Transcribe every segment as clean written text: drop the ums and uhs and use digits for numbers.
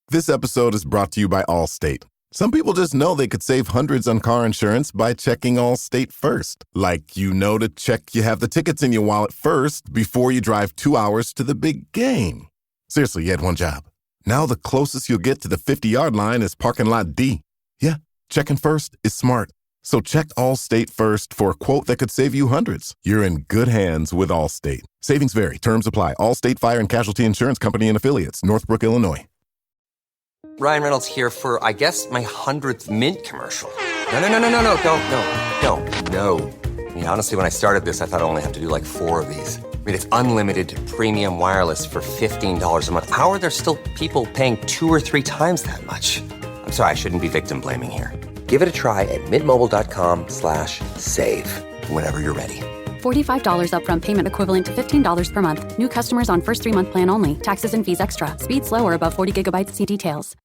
This episode is brought to you by Allstate. Some people just know they could save hundreds on car insurance by checking Allstate first. Like, to check you have the tickets in your wallet first before you drive 2 hours to the big game. Seriously, you had one job. Now the closest you'll get to the 50-yard line is parking lot D. Yeah, checking first is smart. So check Allstate first for a quote that could save you hundreds. You're in good hands with Allstate. Savings vary. Terms apply. Allstate Fire and Casualty Insurance Company and Affiliates. Northbrook, Illinois. Ryan Reynolds here for, I guess, my 100th Mint commercial. No, don't. I mean, honestly, when I started this, I thought I only have to do like 4 of these. I mean, it's unlimited premium wireless for $15 a month. How are there still people paying 2 or 3 times that much? I'm sorry, I shouldn't be victim blaming here. Give it a try at mintmobile.com/save. Whenever you're ready. $45 upfront payment equivalent to $15 per month. New customers on first 3-month plan only. Taxes and fees extra. Speed slower above 40 gigabytes. See details.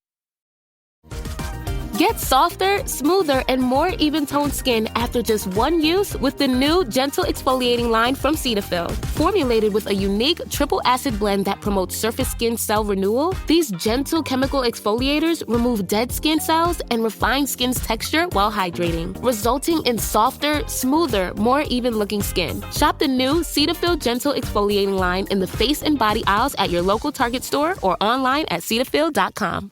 Get softer, smoother, and more even-toned skin after just one use with the new Gentle Exfoliating line from Cetaphil. Formulated with a unique triple acid blend that promotes surface skin cell renewal, these gentle chemical exfoliators remove dead skin cells and refine skin's texture while hydrating, resulting in softer, smoother, more even-looking skin. Shop the new Cetaphil Gentle Exfoliating line in the face and body aisles at your local Target store or online at Cetaphil.com.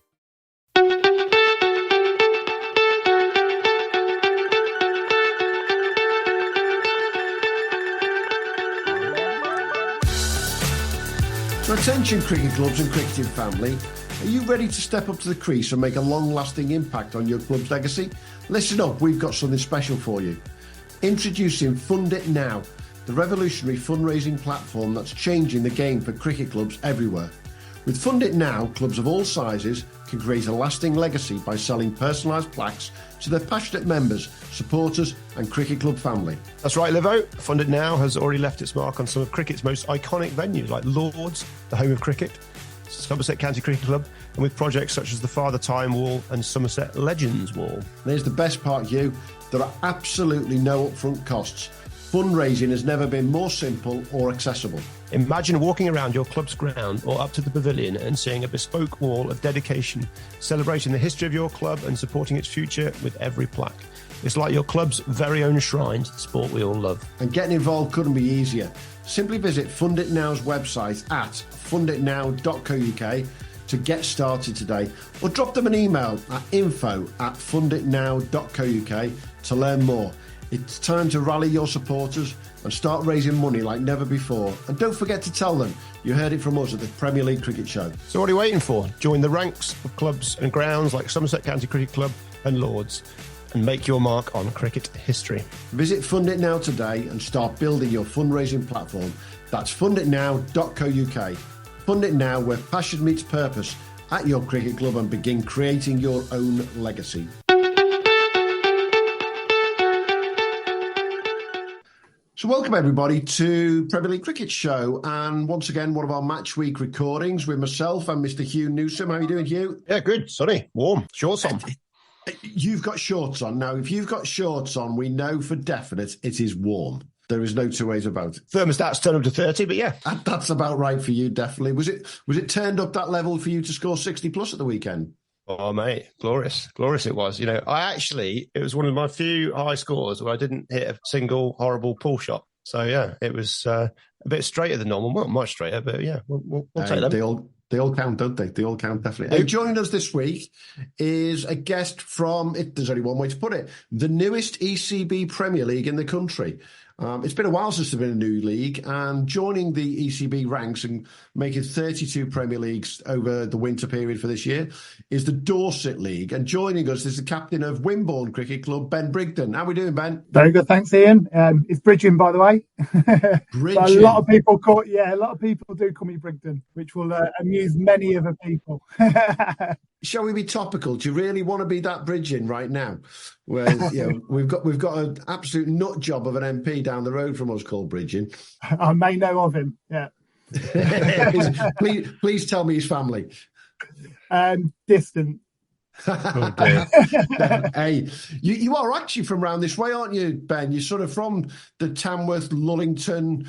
So attention cricket clubs and cricketing family, are you ready to step up to the crease and make a long-lasting impact on your club's legacy? Listen up, we've got something special for you. Introducing Fund It Now, the revolutionary fundraising platform that's changing the game for cricket clubs everywhere. With Fund It Now, clubs of all sizes can create a lasting legacy by selling personalised plaques to their passionate members, supporters and cricket club family. That's right, Livo. Fund It Now has already left its mark on some of cricket's most iconic venues like Lords, the home of cricket, Somerset County Cricket Club, and with projects such as the Father Time Wall and Somerset Legends Wall. There's the best part, Hugh. There are absolutely no upfront costs. Fundraising has never been more simple or accessible. Imagine walking around your club's ground or up to the pavilion and seeing a bespoke wall of dedication, celebrating the history of your club and supporting its future with every plaque. It's like your club's very own shrine to the sport we all love. And getting involved couldn't be easier. Simply visit Fund It Now's website at funditnow.co.uk to get started today, or drop them an email at info@funditnow.co.uk to learn more. It's time to rally your supporters and start raising money like never before. And don't forget to tell them you heard it from us at the Premier League Cricket Show. So what are you waiting for? Join the ranks of clubs and grounds like Somerset County Cricket Club and Lords and make your mark on cricket history. Visit Fund It Now today and start building your fundraising platform. That's funditnow.co.uk. Fund It Now, where passion meets purpose at your cricket club, and begin creating your own legacy. So welcome everybody to Premier League Cricket Show, and once again one of our match week recordings with myself and Mr. Hugh Newsome. How are you doing, Hugh? Yeah, good, sunny, warm, shorts on. You've got shorts on. Now, if you've got shorts on, we know for definite it is warm. There is no two ways about it. Thermostat's turned up to 30, but yeah. That's about right for you, definitely. Was it turned up that level for you to score 60 plus at the weekend? Oh, mate, glorious it was. You know, it was one of my few high scores where I didn't hit a single horrible pull shot. So, yeah, it was a bit straighter than normal. Not much straighter, but yeah, we'll take them. They all count, don't they? They all count, definitely. Hey, joining us this week is a guest from, there's only one way to put it, the newest ECB Premier League in the country. It's been a while since there's been a new league, and joining the ECB ranks and making 32 Premier Leagues over the winter period for this year is the Dorset League. And joining us is the captain of Wimborne Cricket Club, Ben Bridgen. How are we doing, Ben? Very good, thanks, Ian. It's Bridgen, by the way. Bridgen. So a lot of people do call me Bridgen, which will amuse many other people. Shall we be topical? Do you really want to be that Bridgen right now? Where we've got an absolute nut job of an MP down the road from us called Bridgen. I may know of him. Yeah. please tell me his family. Distant. Oh, hey, you are actually from around this way, aren't you, Ben? You're sort of from the Tamworth, Lullington,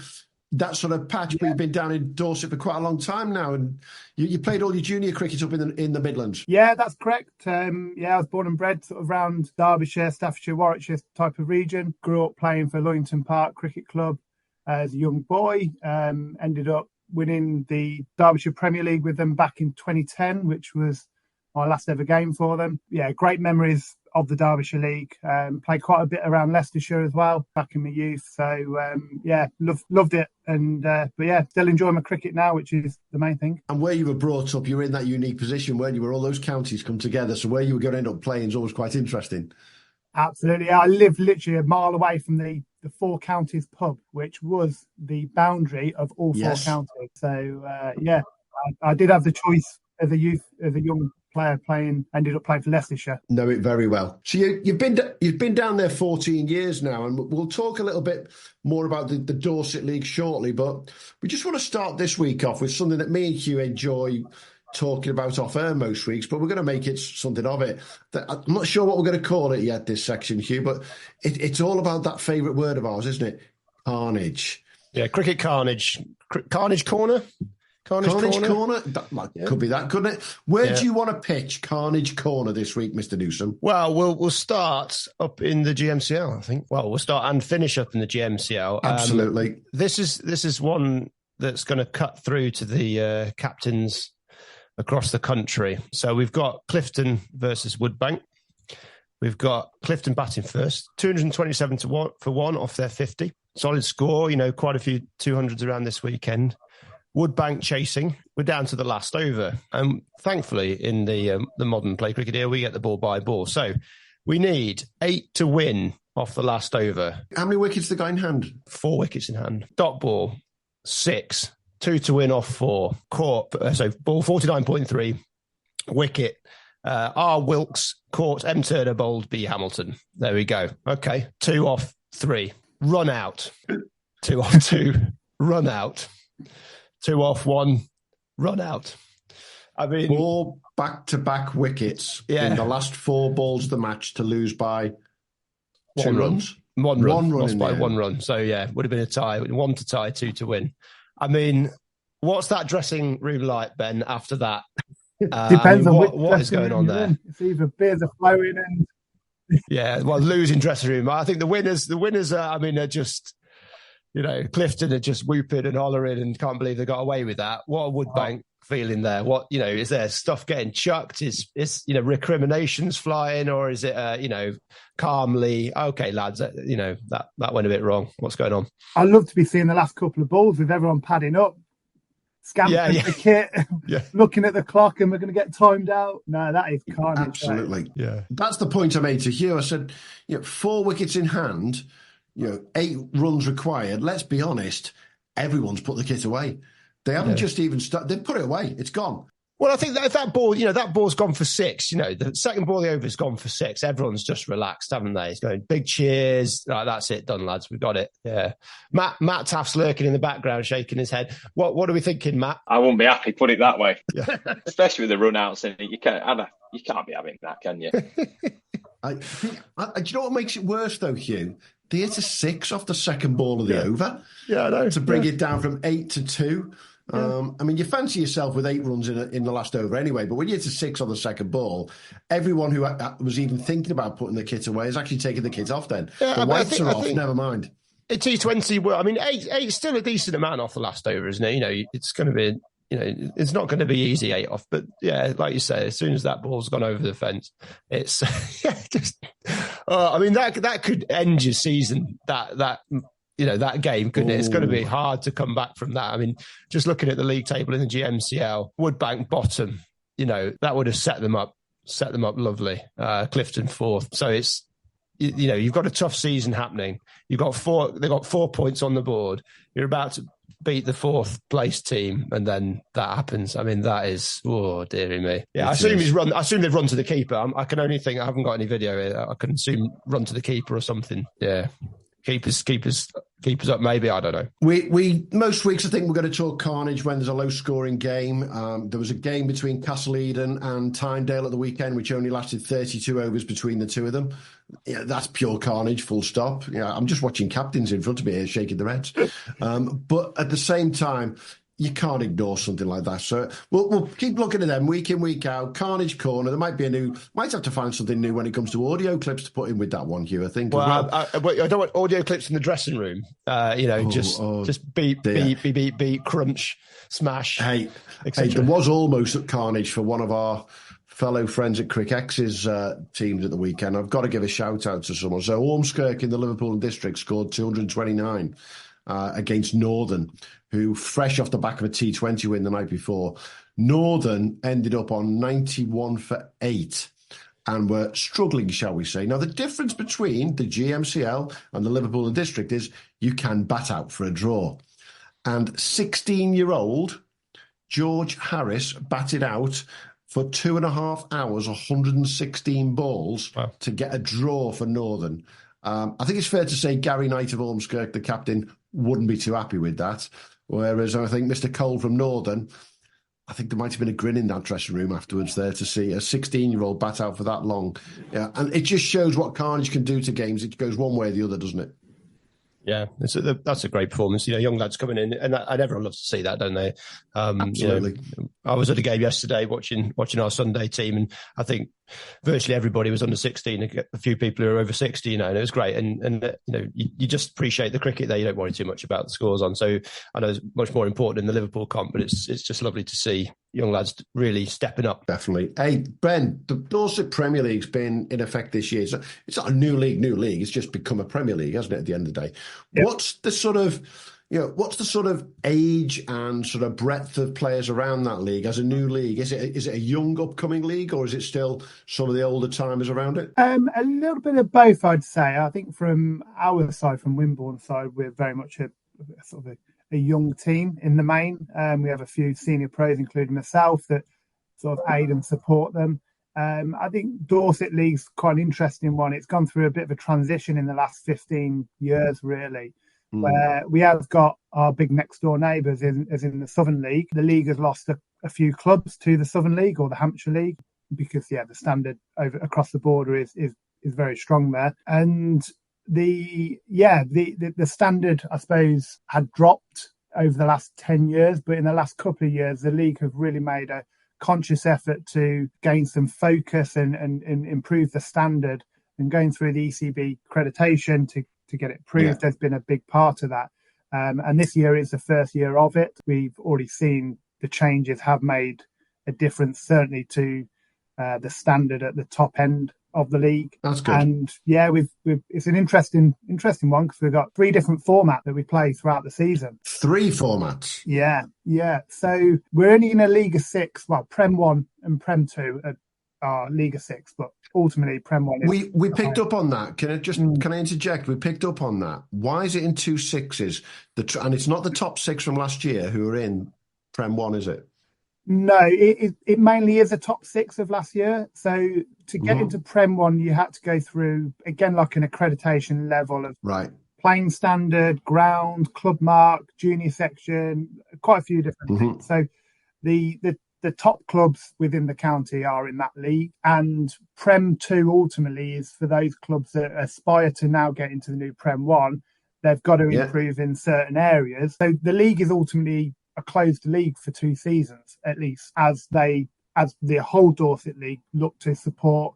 that sort of patch, but you've been down in Dorset for quite a long time now, and you played all your junior cricket up in the Midlands. Yeah, that's correct. I was born and bred sort of around Derbyshire, Staffordshire, Warwickshire type of region. Grew up playing for Lullington Park Cricket Club as a young boy. Ended up winning the Derbyshire Premier League with them back in 2010, which was my last ever game for them. Yeah, great memories of the Derbyshire League. Played quite a bit around Leicestershire as well back in my youth. So loved it. And still enjoy my cricket now, which is the main thing. And where you were brought up, you were in that unique position, weren't you, where all those counties come together. So where you were going to end up playing is always quite interesting. Absolutely. I lived literally a mile away from the Four Counties pub, which was the boundary of all four counties. So I did have the choice as a young player ended up playing for Leicestershire. Know it very well. So you've been down there 14 years now, and we'll talk a little bit more about the Dorset League shortly, but we just want to start this week off with something that me and Hugh enjoy talking about off air most weeks, but we're going to make it something of it. I'm not sure what we're going to call it yet, this section, Hugh, but it's all about that favourite word of ours, isn't it? Carnage. Yeah, cricket carnage. Carnage corner? Carnage corner? Could be that, couldn't it? Where do you want to pitch Carnage corner this week, Mr. Newsome? Well, we'll start up in the GMCL, I think. Well, we'll start and finish up in the GMCL. Absolutely. This is one that's going to cut through to the captains across the country. So we've got Clifton versus Woodbank. We've got Clifton batting first, 227 for 1 off their 50. Solid score, quite a few 200s around this weekend. Woodbank chasing. We're down to the last over. And thankfully, in the modern play cricket here, we get the ball by ball. So we need 8 to win off the last over. How many wickets the guy in hand? 4 wickets in hand. Dot ball, 6. 2 to win off 4. Caught, so ball 49.3. Wicket. R. Wilkes, caught, M. Turner, bowled, B. Hamilton. There we go. Okay. 2 off 3. Run out. 2 off 2. Run out. 2 off 1. Run out. I mean, 4 back-to-back wickets in the last 4 balls of the match to lose by 2 runs. One run. Lost by 1 run. So, would have been a tie. 1 to tie, 2 to win. I mean, what's that dressing room like, Ben, after that? Depends on what is going on there. It's either beers are flowing and... Yeah, well, losing dressing room. I think the winners are just, Clifton are just whooping and hollering and can't believe they got away with that. What a Woodbank feeling there. What, is there stuff getting chucked? Is recriminations flying, or is it, calmly, okay, lads, that went a bit wrong. What's going on? I'd love to be seeing the last couple of balls with everyone padding up. Scampering the kit, looking at the clock, and we're going to get timed out. No, that is carnage. Absolutely. Right? Yeah. That's the point I made to Hugh. I said, 4 wickets in hand, 8 runs required. Let's be honest, everyone's put the kit away. They haven't just even started. They've put it away. It's gone. Well, I think that if that ball, that ball's gone for 6, the second ball of the over's gone for 6. Everyone's just relaxed, haven't they? It's going big cheers. Right, that's it, done, lads. We've got it. Yeah. Matt Taft's lurking in the background, shaking his head. What are we thinking, Matt? I wouldn't be happy, put it that way. Yeah. Especially with the run outs in it. You can't be having that, can you? Do you know what makes it worse though, Hugh? They hit a 6 off the second ball of the over. Yeah, I know. To bring it down from 8 to 2. You fancy yourself with 8 runs in the last over anyway, but when you hit a 6 on the second ball, everyone who was even thinking about putting the kit away is actually taking the kit off then. Yeah, the whites are off, never mind. A T20, 8 is still a decent amount off the last over, isn't it? It's going to be, it's not going to be easy 8 off, but like you say, as soon as that ball's gone over the fence, it's that could end your season, that game, couldn't it? It's going to be hard to come back from that. I mean, just looking at the league table in the GMCL, Woodbank bottom, that would have set them up lovely. Clifton 4th. So it's, you've got a tough season happening. They've got 4 points on the board. You're about to beat the 4th place team, and then that happens. I mean, that is, oh, dearie me. Yeah, I assume they've run to the keeper. I can only think, I haven't got any video here. I can assume run to the keeper or something. Yeah. Keeper's keep us up, maybe. I don't know. We most weeks I think we're going to talk carnage when there's a low-scoring game. There was a game between Castle Eden and Tynedale at the weekend, which only lasted 32 overs between the two of them. Yeah, that's pure carnage, full stop. Yeah, I'm just watching captains in front of me here shaking their heads. But at the same time, you can't ignore something like that. So we'll keep looking at them week in, week out. Carnage Corner. There might have to find something new when it comes to audio clips to put in with that one, Hugh, I think. Well, I don't want audio clips in the dressing room. Just beep, crunch, smash. Hey, there was almost carnage for one of our fellow friends at Crickex's teams at the weekend. I've got to give a shout out to someone. So Ormskirk in the Liverpool district scored 229 against Northern, who fresh off the back of a T20 win the night before. Northern ended up on 91 for 8 and were struggling, shall we say. Now, the difference between the GMCL and the Liverpool district is you can bat out for a draw. And 16-year-old George Harris batted out for 2.5 hours, 116 balls to get a draw for Northern. I think it's fair to say Gary Knight of Ormskirk, the captain, wouldn't be too happy with that. Whereas I think Mr. Cole from Northern, I think there might have been a grin in that dressing room afterwards there to see a 16-year-old bat out for that long. Yeah, and it just shows what carnage can do to games. It goes one way or the other, doesn't it? Yeah, that's a great performance. Young lads coming in, and everyone loves to see that, don't they? Absolutely. I was at a game yesterday watching our Sunday team, and I think virtually everybody was under 16. A few people who are over 60, and it was great. And you just appreciate the cricket there. You don't worry too much about the scores on. So I know it's much more important in the Liverpool comp, but it's just lovely to see young lads really stepping up. Definitely. Hey, Ben, the Dorset Premier League's been in effect this year. So it's not a new league. It's just become a Premier League, hasn't it, at the end of the day? Yep. What's the sort of age and sort of breadth of players around that league as a new league? Is it a young upcoming league, or is it still some of the older timers around it? A little bit of both, I'd say. I think from our side, from Wimborne side, we're very much a young team in the main. We have a few senior pros, including myself, that sort of aid and support them. I think Dorset League's quite an interesting one. It's gone through a bit of a transition in the last 15 years, really, where we have got our big next door neighbours as in the Southern League. The league has lost a few clubs to the Southern League or the Hampshire League because, the standard across the border is very strong there. And the standard, I suppose, had dropped over the last 10 years, but in the last couple of years, the league have really made a conscious effort to gain some focus and improve the standard, and going through the ECB accreditation to get it approved has been a big part of that. And this year is the first year of it. We've already seen the changes have made a difference, certainly to the standard at the top end of the league. That's good. And it's an interesting one because we've got 3 different formats that we play throughout the season. 3 formats? Yeah. So we're only in a League of 6. Well, Prem 1 and Prem 2 are League of 6, but ultimately Prem 1 is... We picked up on that. Can I interject? We picked up on that. Why is it in 2 6s? And it's not the top 6 from last year who are in Prem 1, is it? No, it mainly is a top 6 of last year. So to get into Prem 1, you had to go through, again, like an accreditation level of playing standard, ground, club mark, junior section, quite a few different things. So the top clubs within the county are in that league. And Prem 2 ultimately is for those clubs that aspire to now get into the new Prem 1. They've got to improve in certain areas. So the league is ultimately a closed league for 2 seasons, at least, as the whole Dorset League look to support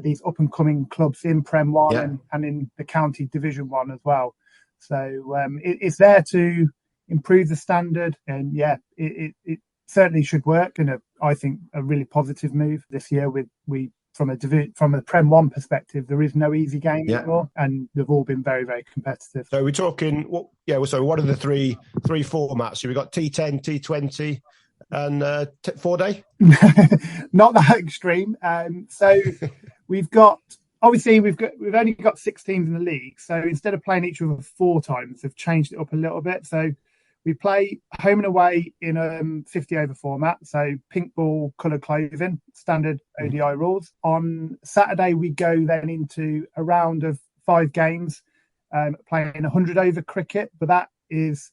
these up-and-coming clubs in Prem 1 and in the County Division 1 as well. So it's there to improve the standard, and it certainly should work, and I think a really positive move this year. From a Prem 1 perspective, there is no easy game anymore, and they've all been very, very competitive. So we're talking, so what are the three formats? So we've got T10, T20, and 4-day? Not that extreme. So we've only got 6 teams in the league. So instead of playing each other 4 times, they've changed it up a little bit. So we play home and away in a 50-over format, so pink ball, coloured clothing, standard ODI rules. On Saturday, we go then into a round of 5 games playing 100 over cricket, but that is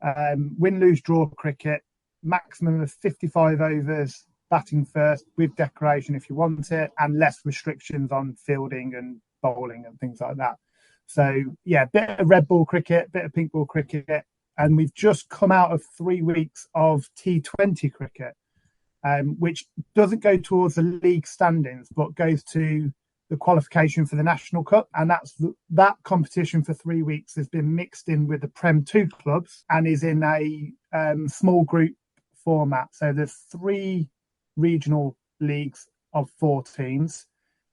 win, lose, draw cricket, maximum of 55 overs, batting first with decoration if you want it, and less restrictions on fielding and bowling and things like that. So, yeah, bit of red ball cricket, bit of pink ball cricket. And we've just come out of 3 weeks of T20 cricket, which doesn't go towards the league standings, but goes to the qualification for the National Cup. And that competition for 3 weeks has been mixed in with the Prem 2 clubs and is in a small group format. So there's 3 regional leagues of 4 teams.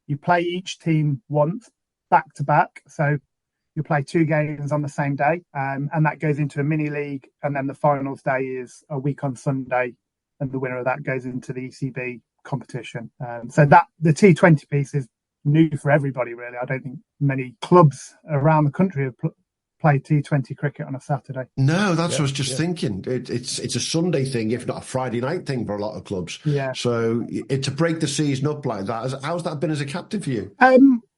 You play each team once, back to back. So you play 2 games on the same day, and that goes into a mini league. And then the finals day is a week on Sunday, and the winner of that goes into the ECB competition. So that the T20 piece is new for everybody, really. I don't think many clubs around the country have play T20 cricket on a Saturday. No, that's what I was just thinking. It's a Sunday thing, if not a Friday night thing for a lot of clubs. Yeah. So to break the season up like that, how's that been as a captain for you?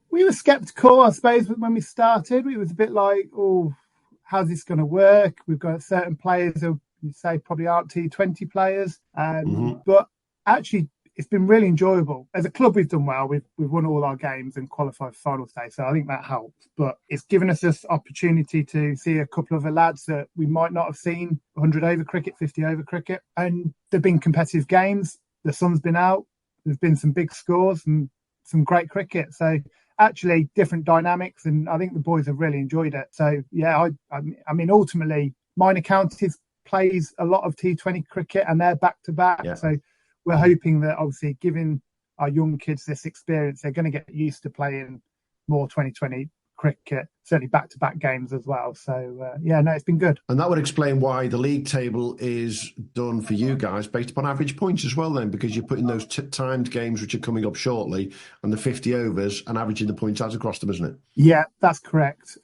We were sceptical, I suppose, when we started. It was a bit like, oh, how's this going to work? We've got certain players who you say probably aren't T20 players. But actually, it's been really enjoyable. As a club, we've done well. We've won all our games and qualified for final stage, so I think that helps. But it's given us this opportunity to see a couple of the lads that we might not have seen 100 over cricket, 50 over cricket. And there've been competitive games. The sun's been out. There's been some big scores and some great cricket. So actually different dynamics, and I think the boys have really enjoyed it. So yeah, I mean, ultimately, Minor Counties plays a lot of T20 cricket and they're back to back. So we're hoping that obviously giving our young kids this experience, they're going to get used to playing more 2020 cricket, certainly back-to-back games as well. So, it's been good. And that would explain why the league table is done for you guys based upon average points as well then, because you're putting those timed games which are coming up shortly and the 50 overs and averaging the points out across them, isn't it? Yeah, that's correct.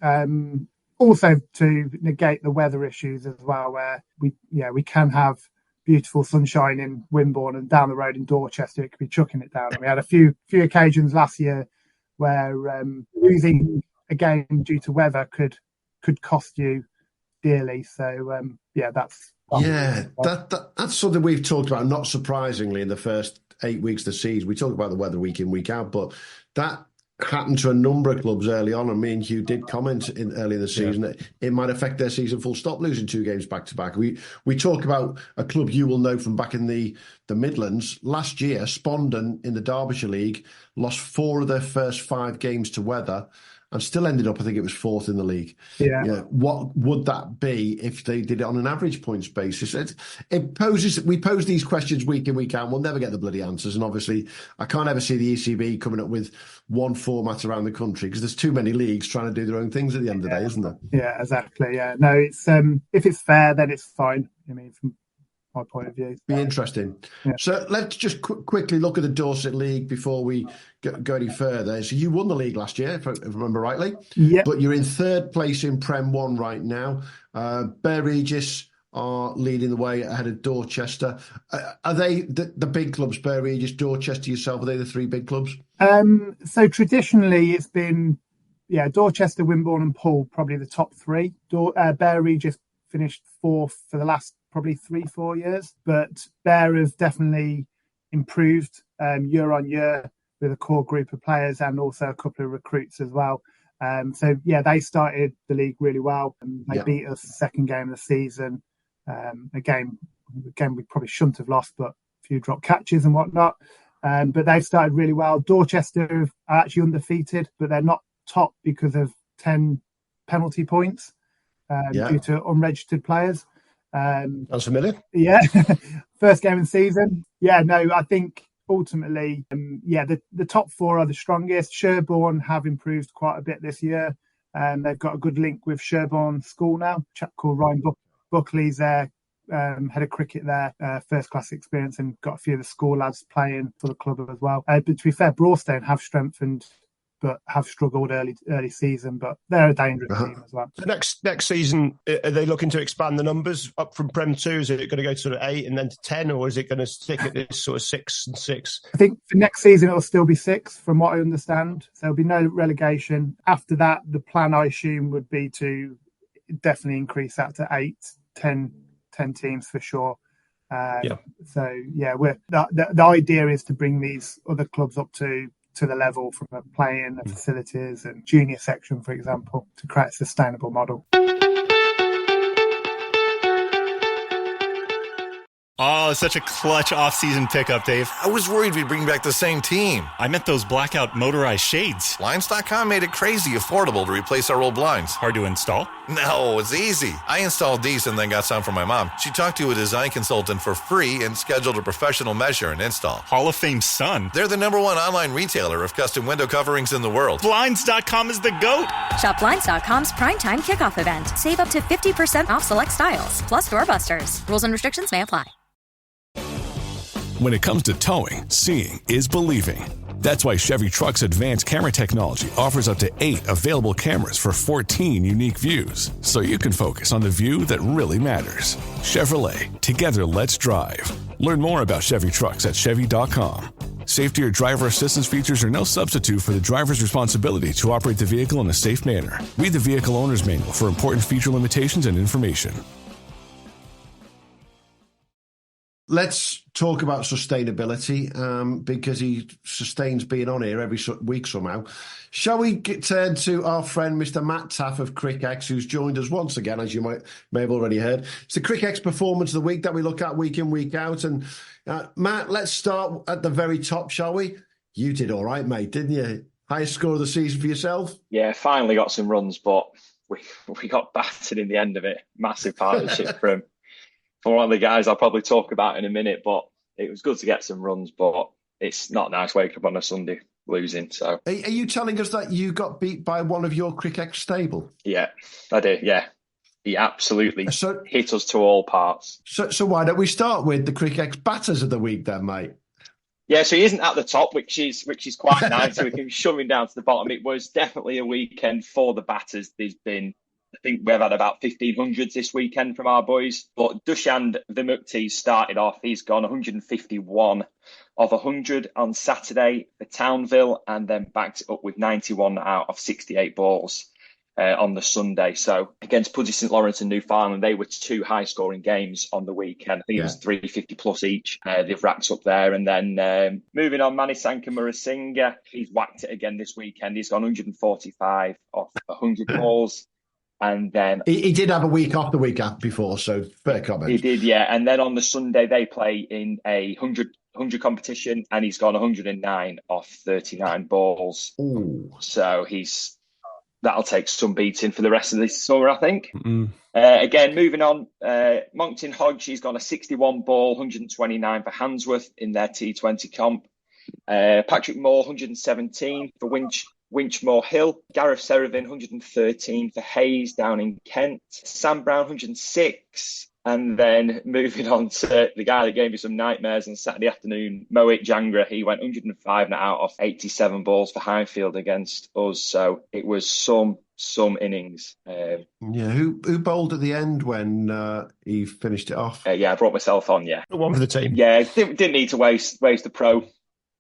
Also to negate the weather issues as well, where we can have beautiful sunshine in Wimborne and down the road in Dorchester, it could be chucking it down. And we had a few occasions last year where losing a game due to weather could cost you dearly. So that's something we've talked about. Not surprisingly, in the first 8 weeks of the season, we talk about the weather week in, week out, but that happened to a number of clubs early on, and me and Hugh did comment early in the season that it might affect their season full stop, losing 2 games back to back. We talk about a club you will know from back in the Midlands. Last year, Spondon in the Derbyshire League lost 4 of their first 5 games to weather and still ended up, I think it was 4th in the league. What would that be if they did it on an average points basis? We pose these questions week in, week out, and we'll never get the bloody answers. And obviously, I can't ever see the ECB coming up with one format around the country because there's too many leagues trying to do their own things at the end of the day, isn't there? Yeah, exactly. Yeah, no, it's if it's fair, then it's fine. I mean, from my point of view, be interesting. So let's just quickly look at the Dorset League before we go any further. So you won the league last year, if I remember rightly. But you're in 3rd place in Prem 1 right now. Bear Regis are leading the way ahead of Dorchester. Are they the big clubs, Bear Regis, Dorchester, yourself? Are they the 3 big clubs? So traditionally it's been Dorchester, Wimborne and Poole, probably the top 3. Bear Regis finished 4th for the last probably 3-4 years, but Bear have definitely improved year on year with a core group of players and also a couple of recruits as well. They started the league really well, and they beat us the 2nd game of the season. A game we probably shouldn't have lost, but a few drop catches and whatnot. But they've started really well. Dorchester are actually undefeated, but they're not top because of 10 penalty points due to unregistered players. That's familiar. Yeah, first game of the season. I think ultimately, the top 4 are the strongest. Sherborne have improved quite a bit this year, and they've got a good link with Sherborne School now. A chap called Ryan Buckley's there, head of cricket there, first class experience, and got a few of the school lads playing for the club as well. But to be fair, Broadstone have strengthened but have struggled early season. But they're a dangerous team as well. The next season, are they looking to expand the numbers up from Prem 2? Is it going to go to sort of 8 and then to 10, or is it going to stick at this sort of 6 and 6? I think for next season it'll still be 6, from what I understand. So there'll be no relegation. After that, the plan, I assume, would be to definitely increase that to 8, 10 teams for sure. So the idea is to bring these other clubs up to the level from a playing, the facilities and junior section, for example, to create a sustainable model. Oh, such a clutch off-season pickup, Dave. I was worried we'd bring back the same team. I meant those blackout motorized shades. Blinds.com made it crazy affordable to replace our old blinds. Hard to install? No, it's easy. I installed these and then got some for my mom. She talked to a design consultant for free and scheduled a professional measure and install. Hall of Fame son. They're the #1 online retailer of custom window coverings in the world. Blinds.com is the GOAT. Shop Blinds.com's primetime kickoff event. Save up to 50% off select styles, plus doorbusters. Rules and restrictions may apply. When it comes to towing, seeing is believing. That's why Chevy Truck's advanced camera technology offers up to 8 available cameras for 14 unique views, so you can focus on the view that really matters. Chevrolet, together let's drive. Learn more about Chevy Trucks at Chevy.com. Safety or driver assistance features are no substitute for the driver's responsibility to operate the vehicle in a safe manner. Read the Vehicle Owner's Manual for important feature limitations and information. Let's talk about sustainability because he sustains being on here every week somehow. Shall we turn to our friend Mr. Matt Taff of CricX, who's joined us once again, as you may have already heard. It's the CricX Performance of the Week that we look at week in, week out. And Matt, let's start at the very top, shall we? You did all right, mate, didn't you? Highest score of the season for yourself? Yeah, finally got some runs, but we got battered in the end of it. Massive partnership from one of the guys I'll probably talk about in a minute, but it was good to get some runs, but it's not nice waking up on a Sunday losing. So, are you telling us that you got beat by one of your CricX stable? Yeah, I did. Yeah, he absolutely hit us to all parts. So why don't we start with the CricX batters of the week then, mate? Yeah, so he isn't at the top, which is quite nice. So we can shove him down to the bottom. It was definitely a weekend for the batters. I think we've had about 1,500 this weekend from our boys. But Dushan Vimukti started off. He's gone 151 of 100 on Saturday for Townville, and then backed it up with 91 out of 68 balls on the Sunday. So against Puddy St Lawrence and Newfoundland, they were 2 high-scoring games on the weekend. I think it was 350 plus each. They've wrapped up there. And then moving on, Manisanka Murasinghe, he's whacked it again this weekend. He's gone 145 off 100 balls. And then he did have a week off the week before, so fair comment. He did, yeah. And then on the Sunday, they play in a 100 competition, and he's gone 109 off 39 balls. Ooh. So that'll take some beating for the rest of this summer, I think. Again, moving on, Moncton Hodge, he's gone a 61 ball, 129 for Handsworth in their T20 comp. Patrick Moore, 117 for Winchmore Hill. Gareth Seravin, 113 for Hayes down in Kent. Sam Brown, 106. And then moving on to the guy that gave me some nightmares on Saturday afternoon, Mohit Jangra. He went 105 out of 87 balls for Highfield against us. So it was some innings. Who bowled at the end when he finished it off? I brought myself on, One for the team. Yeah, didn't need to waste the pro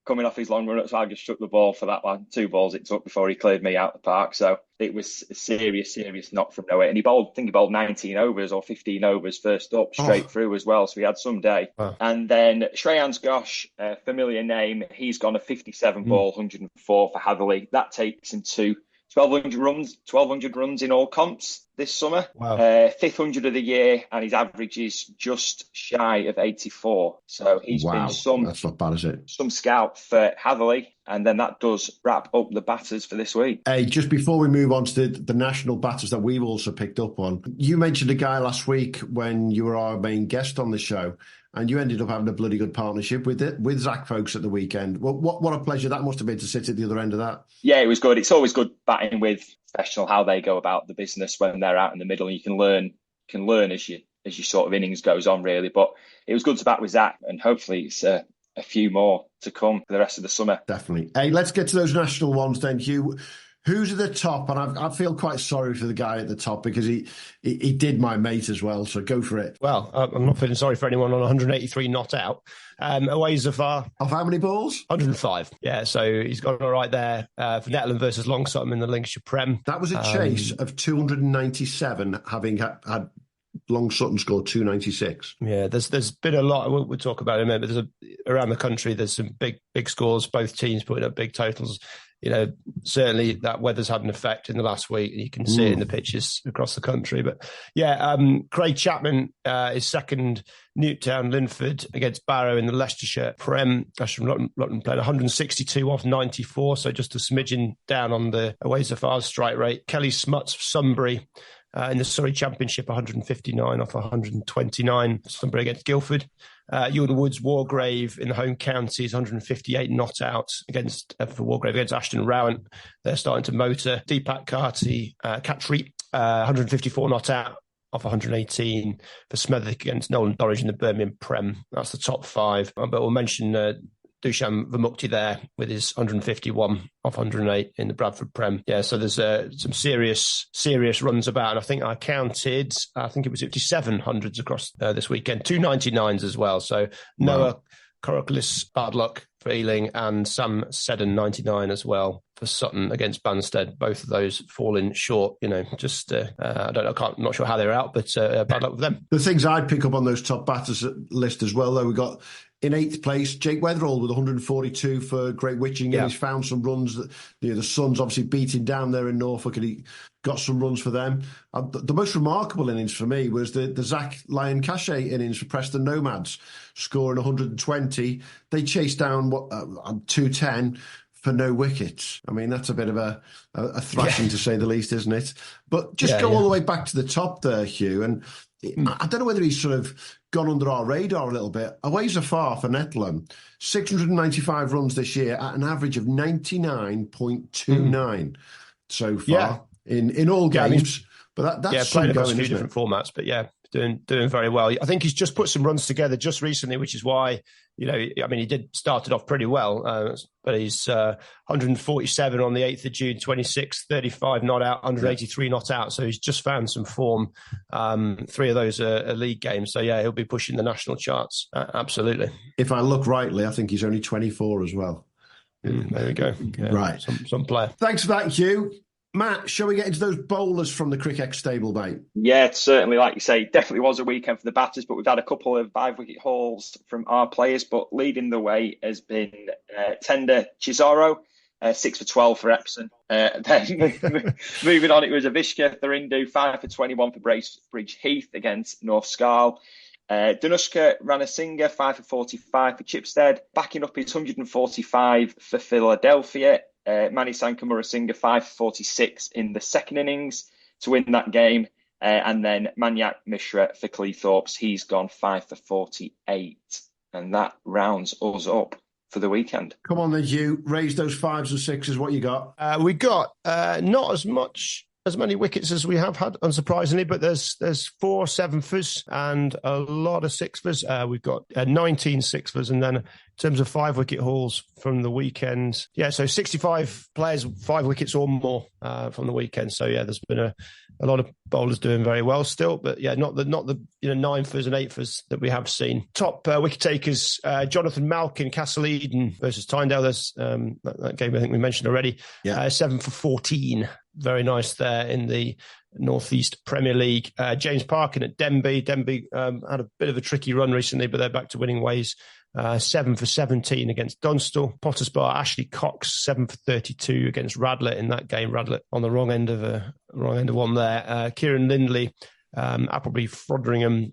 coming off his long run, so I just struck the ball for that one. 2 balls it took before he cleared me out the park. So it was a serious knock from nowhere. And he bowled 19 overs or 15 overs first up, straight through as well. So he had some day. Oh. And then Shreyans Ghosh, familiar name, he's gone a 57 ball, 104 for Hatherley. That takes him to 1,200 runs in all comps this summer. Wow. 500 of the year, and his average is just shy of 84. So he's been that's not bad, is it? Some scout for Hatherley, and then that does wrap up the batters for this week. Hey, just before we move on to the national batters that we've also picked up on, you mentioned a guy last week when you were our main guest on the show, and you ended up having a bloody good partnership with Zach Folks at the weekend. Well, what a pleasure that must have been to sit at the other end of that. Yeah, it was good. It's always good batting with professional, how they go about the business when they're out in the middle. And you can learn as your sort of innings goes on, really. But it was good to bat with Zach, and hopefully it's a a few more to come for the rest of the summer. Definitely. Hey, let's get to those national ones then, Hugh. Who's at the top? And I feel quite sorry for the guy at the top because he did my mate as well. So go for it. Well, I'm not feeling sorry for anyone on 183 not out. Away Zafar. Of how many balls? 105. Yeah, so he's got all right there for Netherland versus Long Sutton in the Lincolnshire Prem. That was a chase of 297, having had Long Sutton scored 296. Yeah, there's been a lot. We'll talk about it in a minute. But around the country, there's some big scores. Both teams putting up big totals. You know, certainly that weather's had an effect in the last week. You can see it in the pitches across the country. But yeah, Craig Chapman is second. Newtown Linford against Barrow in the Leicestershire Prem. Ashton Lutton played 162 off 94, so just a smidgen down on the away Zafar's strike rate. Kelly Smuts Sunbury in the Surrey Championship, 159 off 129. Sunbury against Guildford. Ewan Woods Wargrave in the home counties, 158 not out against for Wargrave against Ashton Rowant. They're starting to motor. Deepak Karti, Catry, 154 not out off 118 for Smethwick against Nolan Dorridge in the Birmingham Prem. That's the top five. But we'll mention Dusham Vamukti there with his 151 off 108 in the Bradford Prem. Yeah, so there's some serious runs about. And I think it was 57 hundreds across this weekend. 299s as well. So Noah Coroclis, bad luck for Ealing, and Sam Seddon, 99 as well for Sutton against Banstead. Both of those falling short, just, I'm not sure how they're out, but bad luck with them. The things I'd pick up on those top batters list as well, though, we got in 8th place, Jake Weatherall with 142 for Great Witching, and he's found some runs. The Suns obviously beating down there in Norfolk, and he got some runs for them. The most remarkable innings for me was the Zach Lyon Cachet innings for Preston Nomads, scoring 120. They chased down 210 for no wickets. I mean, that's a bit of a thrashing to say the least, isn't it? But just go all the way back to the top there, Hugh, and I don't know whether he's sort of gone under our radar a little bit. Away Zafar for Netherland, 695 runs this year at an average of 99.29 so far in all games. But that's playing across a few different formats. But doing very well. I think he's just put some runs together just recently, which is why, he did start it off pretty well, but he's 147 on the 8th of June, 26, 35 not out, 183 not out. So he's just found some form. 3 of those are league games. So, he'll be pushing the national charts. Absolutely. If I look rightly, I think he's only 24 as well. There we go. Yeah, right. Some player. Thanks for that, Hugh. Matt, shall we get into those bowlers from the Cricket stable, mate? Yeah, certainly, like you say, definitely was a weekend for the batters, but we've had a couple of 5-wicket hauls from our players. But leading the way has been Tender Chisoro, 6 for 12 for Epsom. Then moving on, it was Avishka Thurindu, 5 for 21 for Bracebridge Heath against North Scarl. Danushka Ranasinghe, 5 for 45 for Chipstead. Backing up his 145 for Philadelphia. Mani Sankamura Singha, 5 for 46 in the second innings to win that game. And then Manyak Mishra for Cleethorpes, he's gone 5 for 48. And that rounds us up for the weekend. Come on then, Hugh. Raise those 5s and 6s. What you got? We got not as many wickets as we have had, unsurprisingly, but there's 4 7-fers and a lot of 6-fers. We've got 19 6-fers, and then in terms of 5-wicket hauls from the weekend, so 65 players, 5 wickets or more from the weekend. So there's been a lot of bowlers doing very well still, but not the 9-fers and 8-fers that we have seen. Top wicket takers: Jonathan Malkin, Castle Eden versus Tyndale. There's that game I think we mentioned already. 7 for 14. Very nice there in the North East Premier League. James Parkin at Denby. Denby had a bit of a tricky run recently, but they're back to winning ways. 7 for 17 against Dunstall. Potters Bar, Ashley Cox, 7 for 32 against Radlett in that game. Radlett on the wrong end of one there. Kieran Lindley, Appleby Frodringham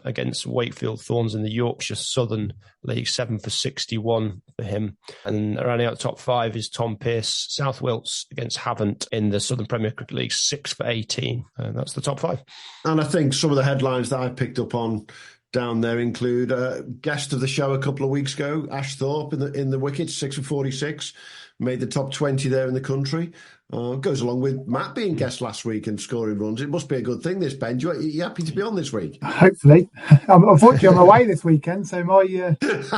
against Wakefield Thorns in the Yorkshire Southern League, 7 for 61 for him. And rounding out the top 5 is Tom Pearce, South Wilts against Havant in the Southern Premier Cricket League, 6 for 18. And that's the top 5. And I think some of the headlines that I picked up on down there include guest of the show a couple of weeks ago, Ash Thorpe in the wickets, 6 for 46, made the top 20 there in the country. Goes along with Matt being guest last week and scoring runs. It must be a good thing, this, Ben. Are you happy to be on this week? Hopefully. Unfortunately, I'm away this weekend, so my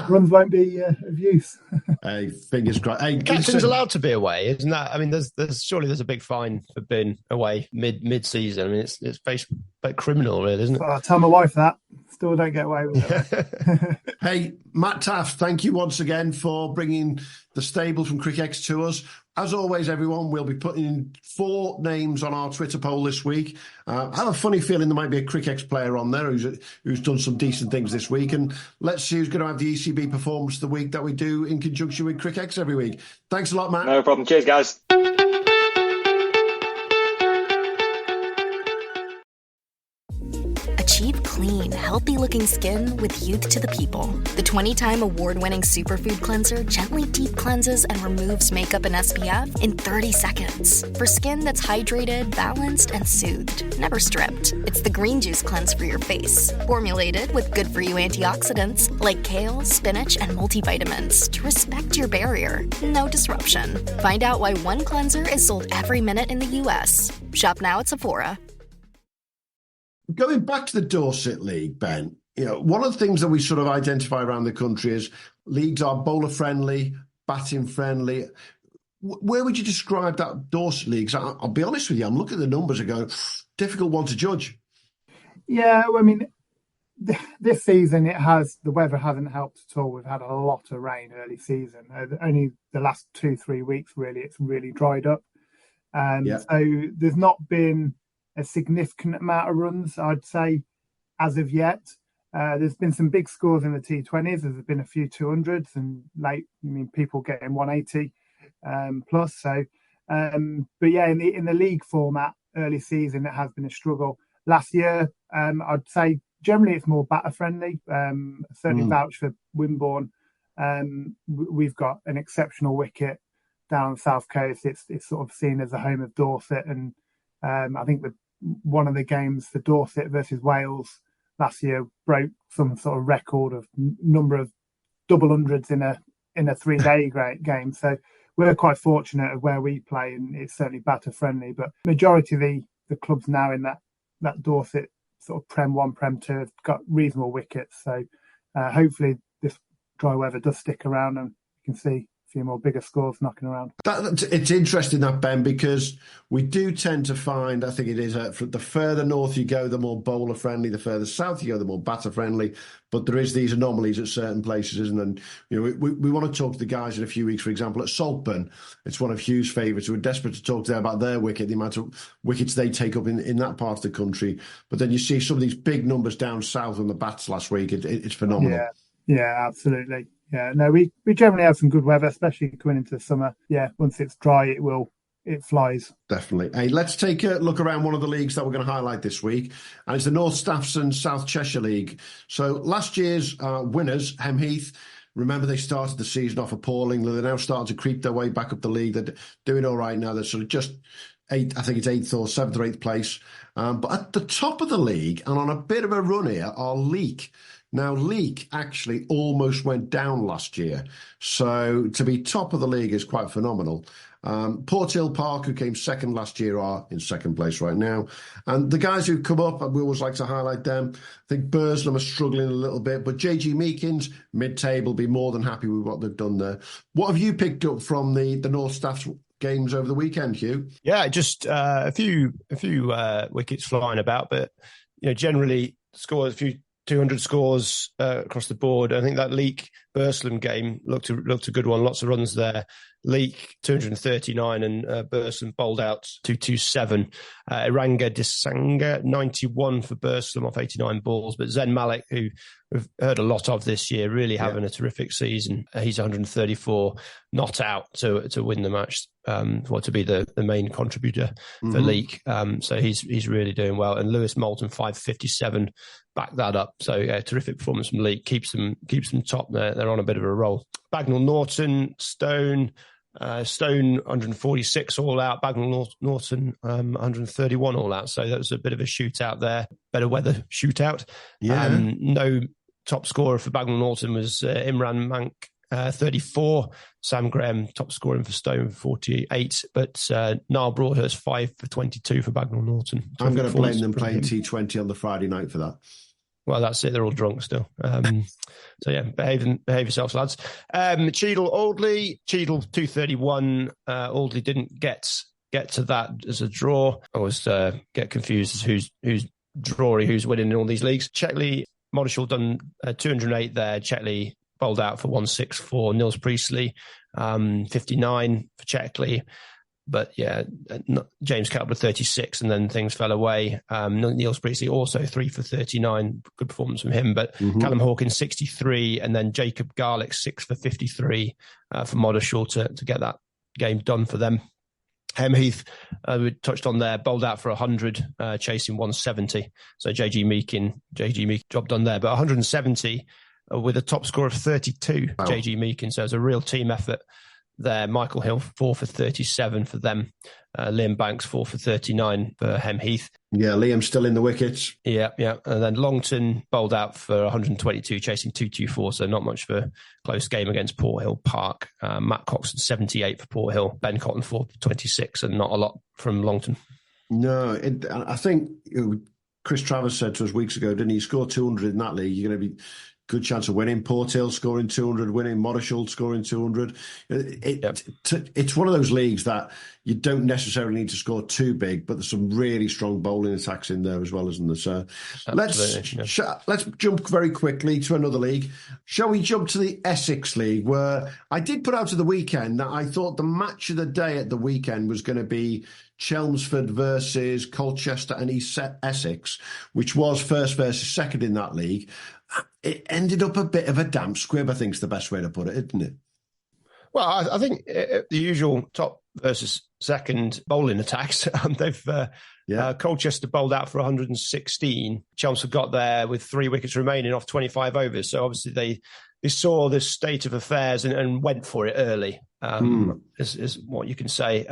runs won't be of use. Hey, fingers crossed. Hey, captain's allowed to be away, isn't that? I mean, there's a big fine for being away mid-season. I mean, it's quite criminal, really, isn't it? I'll tell my wife that. Still don't get away with it. Hey, Matt Taft, thank you once again for bringing the stable from CricX to us. As always, everyone, we'll be putting 4 names on our Twitter poll this week. I have a funny feeling there might be a CricX player on there who's done some decent things this week. And let's see who's going to have the ECB performance of the week that we do in conjunction with CricX every week. Thanks a lot, Matt. No problem. Cheers, guys. Achieve clean, healthy-looking skin with Youth to the People. The 20-time award-winning superfood cleanser gently deep cleanses and removes makeup and SPF in 30 seconds. For skin that's hydrated, balanced, and soothed, never stripped. It's the green juice cleanse for your face. Formulated with good-for-you antioxidants like kale, spinach, and multivitamins to respect your barrier. No disruption. Find out why one cleanser is sold every minute in the U.S. Shop now at Sephora. Going back to the Dorset League, Ben, one of the things that we sort of identify around the country is leagues are bowler-friendly, batting-friendly. Where would you describe that Dorset League? I'll be honest with you, I'm looking at the numbers and going, difficult one to judge. Yeah, I mean, this season the weather hasn't helped at all. We've had a lot of rain early season. Only the last 2-3 weeks, really, it's really dried up. So there's not been a significant amount of runs, I'd say, as of yet. There's been some big scores in the T20s. There's been a few 200s and people getting 180 plus. So, but yeah, in the league format, early season, it has been a struggle. Last year, I'd say generally it's more batter friendly. Certainly vouch for Wimborne. We've got an exceptional wicket down the south coast. It's sort of seen as the home of Dorset, and I think one of the games for Dorset versus Wales last year broke some sort of record of number of double hundreds in a 3-day game. So we're quite fortunate of where we play, and it's certainly batter friendly. But majority of the clubs now in that Dorset sort of Prem 1, Prem 2 have got reasonable wickets. So hopefully this dry weather does stick around and you can see few more bigger scores knocking around. It's interesting that, Ben, because we do tend to find, I think it is, the further north you go, the more bowler friendly, the further south you go, the more batter friendly. But there is these anomalies at certain places, isn't there? And, we want to talk to the guys in a few weeks, for example, at Saltburn. It's one of Hugh's favourites. We're desperate to talk to them about their wicket, the amount of wickets they take up in that part of the country. But then you see some of these big numbers down south on the bats last week. It's phenomenal. Yeah, absolutely. Yeah, no, we generally have some good weather, especially coming into the summer. Yeah, once it's dry, it flies. Definitely. Hey, let's take a look around one of the leagues that we're going to highlight this week, and it's the North Staffs and South Cheshire League. So last year's winners, Hemheath, remember they started the season off appalling. They're now starting to creep their way back up the league. They're doing all right now. They're sort of just eighth, I think it's 8th or 7th or 8th place. But at the top of the league, and on a bit of a run here, are Leek. Now, Leek actually almost went down last year. So to be top of the league is quite phenomenal. Port Hill Park, who came second last year, are in second place right now. And the guys who've come up, we always like to highlight them. I think Burslem are struggling a little bit, but JG Meekins, mid-table, be more than happy with what they've done there. What have you picked up from the North Staffs games over the weekend, Hugh? Yeah, just a few wickets flying about, but generally scores a few 200 scores across the board. I think that Leek Burslem game looked a good one. Lots of runs there. Leek 239 and Burslem bowled out 227. Iranga Disanga 91 for Burslem off 89 balls. But Zen Malik, who we've heard a lot of this year, really having a terrific season. He's 134, not out to win the match, to be the main contributor for Leek. So he's really doing well. And Lewis Moulton 557 backed that up. So yeah, terrific performance from Leek. Keeps them top there. They're on a bit of a roll. Bagnall Norton, Stone, Stone 146 all out, Bagnall Norton 131 all out. So that was a bit of a shootout there, better weather shootout. Yeah. No top scorer for Bagnall Norton was Imran Mank, 34. Sam Graham top scoring for Stone, 48. But Niall Broadhurst 5 for 22 for Bagnall Norton. I'm going to blame them playing T20 on the Friday night for that. Well, that's it. They're all drunk still. So, yeah, behave yourselves, lads. Cheadle, Aldley. Cheadle, 231. Aldley didn't get to that as a draw. I always get confused as who's drawing, who's winning in all these leagues. Chetley, Modishall done 208 there. Chetley bowled out for 164. Nils Priestley, 59 for Chetley. But yeah, James Cutler 36, and then things fell away. Niels Priestley also 3 for 39, good performance from him. But Callum Hawkins 63, and then Jacob Garlick 6 for 53 for Modishall to get that game done for them. Heath, we touched on there, bowled out for 100, chasing 170. So JG Meakin job done there, but 170 with a top score of 32. Wow. JG Meakin, so it's a real team effort there. Michael Hill 4 for 37 for them. Liam Banks 4 for 39 for Heath. Yeah, Liam's still in the wickets. Yeah. And then Longton bowled out for 122, chasing 224, so not much for a close game against Port Hill Park. Matt Coxon 78 for Port Hill. Ben Cotton 4 for 26, and not a lot from Longton. No, I think Chris Travers said to us weeks ago, didn't he? Score 200 in that league, you're going to be good chance of winning. Port Hill scoring 200, winning. Modishall scoring 200. It's one of those leagues that you don't necessarily need to score too big, but there's some really strong bowling attacks in there as well, isn't there? So let's jump very quickly to another league. Shall we jump to the Essex League, where I did put out to the weekend that I thought the match of the day at the weekend was going to be Chelmsford versus Colchester and East Essex, which was first versus second in that league. It ended up a bit of a damp squib, I think is the best way to put it, isn't it? Well, I think the usual top versus second bowling attacks. They've Colchester bowled out for 116. Chelmsford got there with 3 wickets remaining off 25 overs. So obviously they saw the state of affairs and went for it early. Is what you can say.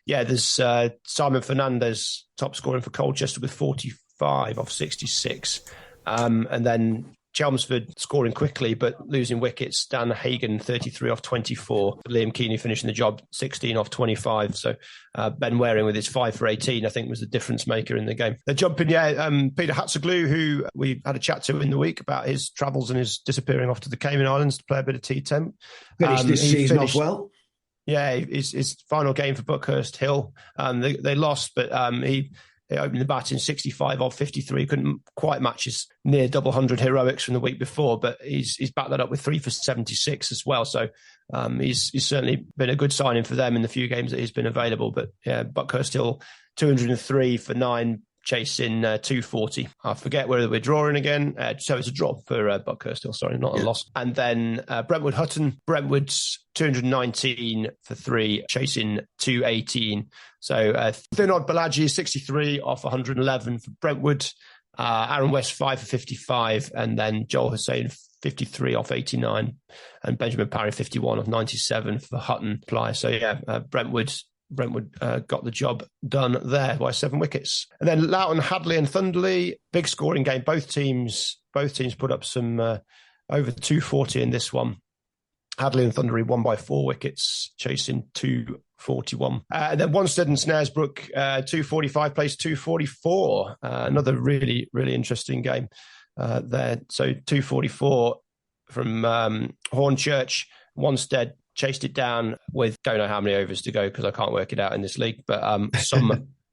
There's Simon Fernandez top scoring for Colchester with 45 off 66. And then Chelmsford scoring quickly but losing wickets. Dan Hagan 33 off 24. Liam Keeney finishing the job 16 off 25. So Ben Waring with his 5 for 18 I think was the difference maker in the game. They're jumping, Peter Hatzoglu, who we had a chat to in the week about his travels and his disappearing off to the Cayman Islands to play a bit of T10. Finished this season off well. Yeah, his final game for Buckhurst Hill. They lost, but he opened the batting 65 off 53. Couldn't quite match his near double 100 heroics from the week before, but he's backed that up with 3 for 76 as well. So he's certainly been a good signing for them in the few games that he's been available. But yeah, Buckhurst Hill 203 for 9, chasing 240. I forget whether we're drawing again. So it's a draw for Buckhurst Hill, sorry, not a loss. And then Brentwood Hutton. Brentwood's 219 for 3, chasing 218. So Thinod Balaji 63 off 111 for Brentwood. Aaron West 5 for 55. And then Joel Hussain 53 off 89. And Benjamin Parry 51 off 97 for Hutton. So Brentwood got the job done there by 7 wickets. And then Loughton, Hadley and Thunderley, big scoring game. Both teams put up some over 240 in this one. Hadley and Thunderley won by 4 wickets, chasing 241. And then Wanstead and Snaresbrook, 245 plays 244. Another really, really interesting game there. So 244 from Hornchurch. Wanstead chased it down with don't know how many overs to go because I can't work it out in this league, but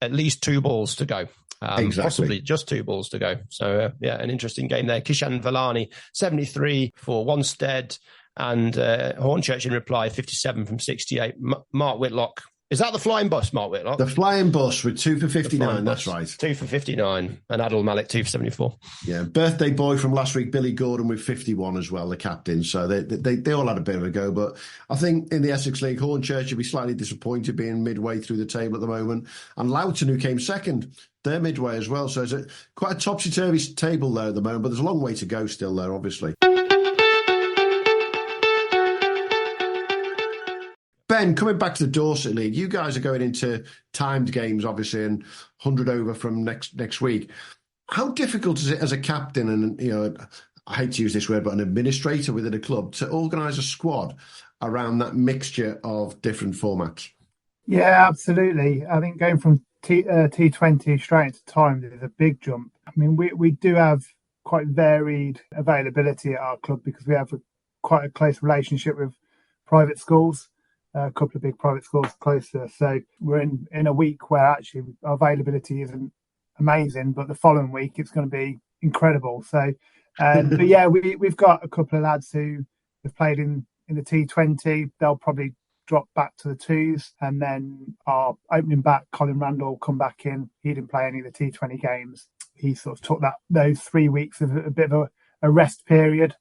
at least 2 balls to go. Possibly just 2 balls to go. So, an interesting game there. Kishan Valani, 73 for Wanstead, and Hornchurch in reply, 57 from 68. Mark Whitlock. Is that the flying bus, Mark Whitlock? The flying bus with 2 for 59, that's right. 2 for 59, and Adil Malik, 2 for 74. Yeah, birthday boy from last week, Billy Gordon, with 51 as well, the captain. So they all had a bit of a go. But I think in the Essex League, Hornchurch would be slightly disappointed being midway through the table at the moment. And Loughton, who came second, they're midway as well. So it's quite a topsy-turvy table there at the moment, but there's a long way to go still there, obviously. Ben, coming back to the Dorset League, you guys are going into timed games, obviously, and 100 over from next week. How difficult is it as a captain and, I hate to use this word, but an administrator within a club to organise a squad around that mixture of different formats? Yeah, absolutely. I think going from T20 straight into timed is a big jump. I mean, we do have quite varied availability at our club because we have quite a close relationship with private schools. A couple of big private schools close to us. So we're in a week where actually our availability isn't amazing, but the following week it's going to be incredible. So, but yeah, we've got a couple of lads who have played in the T20. They'll probably drop back to the twos, and then our opening back, Colin Randall, will come back in. He didn't play any of the T20 games. He sort of took those 3 weeks of a bit of a rest period.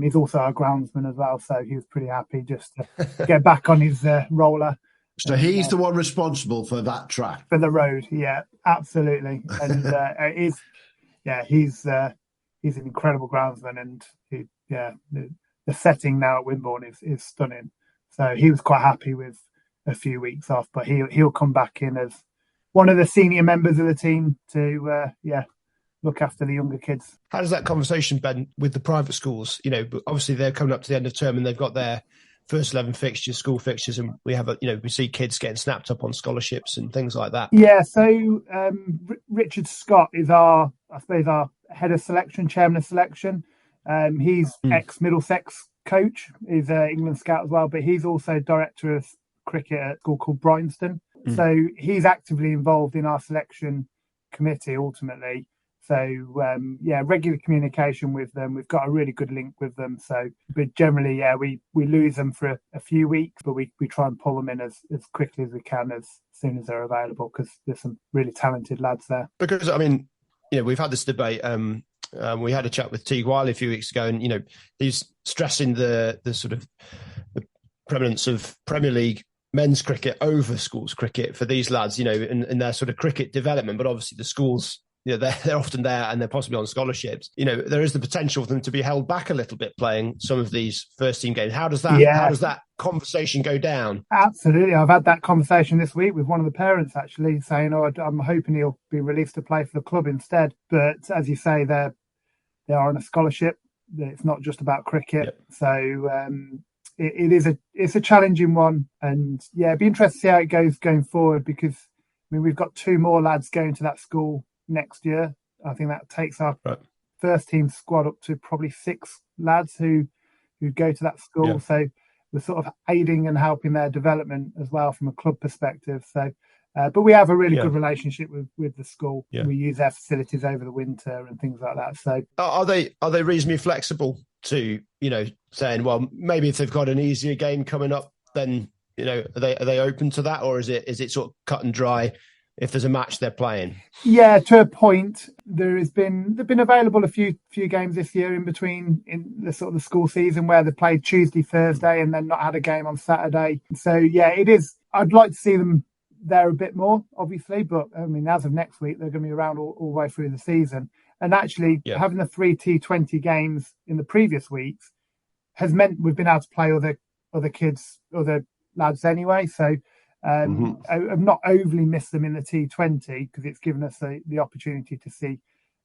He's also our groundsman as well, so he was pretty happy just to get back on his roller. So he's the one responsible for that track? For the road, yeah, absolutely. And he's an incredible groundsman, and the setting now at Wimborne is stunning. So he was quite happy with a few weeks off, but he'll come back in as one of the senior members of the team to look after the younger kids. How does that conversation, Ben, with the private schools? Obviously they're coming up to the end of term and they've got their first 11 fixtures, school fixtures, and we have we see kids getting snapped up on scholarships and things like that. Yeah, so Richard Scott is our head of selection, chairman of selection. He's ex-Middlesex coach, he's an England scout as well, but he's also director of cricket at a school called Bryanston. So he's actively involved in our selection committee ultimately. So, regular communication with them. We've got a really good link with them. So, but generally, we lose them for a few weeks, but we try and pull them in as quickly as we can, as soon as they're available, because there's some really talented lads there. Because, I mean, we've had this debate. We had a chat with Teague Wiley a few weeks ago, and, he's stressing the sort of the prevalence of Premier League men's cricket over schools cricket for these lads, in their sort of cricket development. But obviously the schools, they're often there and they're possibly on scholarships. There is the potential for them to be held back a little bit playing some of these first team games. How does that conversation go down? Absolutely. I've had that conversation this week with one of the parents actually saying, I'm hoping he'll be released to play for the club instead. But as you say, they are on a scholarship. It's not just about cricket. Yep. So it's a challenging one. And it'd be interesting to see how it goes going forward, because we've got 2 more lads going to that school next year. I think that takes our first team squad up to probably 6 lads who go to that school. Yeah. So we're sort of aiding and helping their development as well from a club perspective. So, but we have a really good relationship with the school. Yeah. We use their facilities over the winter and things like that. So are they reasonably flexible to saying, well, maybe if they've got an easier game coming up, then are they open to that, or is it sort of cut and dry? If there's a match they're playing, to a point. They've been available a few games this year in between in the sort of the school season where they played Tuesday, Thursday, and then not had a game on Saturday. So it is. I'd like to see them there a bit more, obviously, but I mean, as of next week, they're going to be around all the way through the season. And actually, having the 3 T20 games in the previous weeks has meant we've been able to play other lads anyway. So. I've not overly missed them in the T20 because it's given us the opportunity to see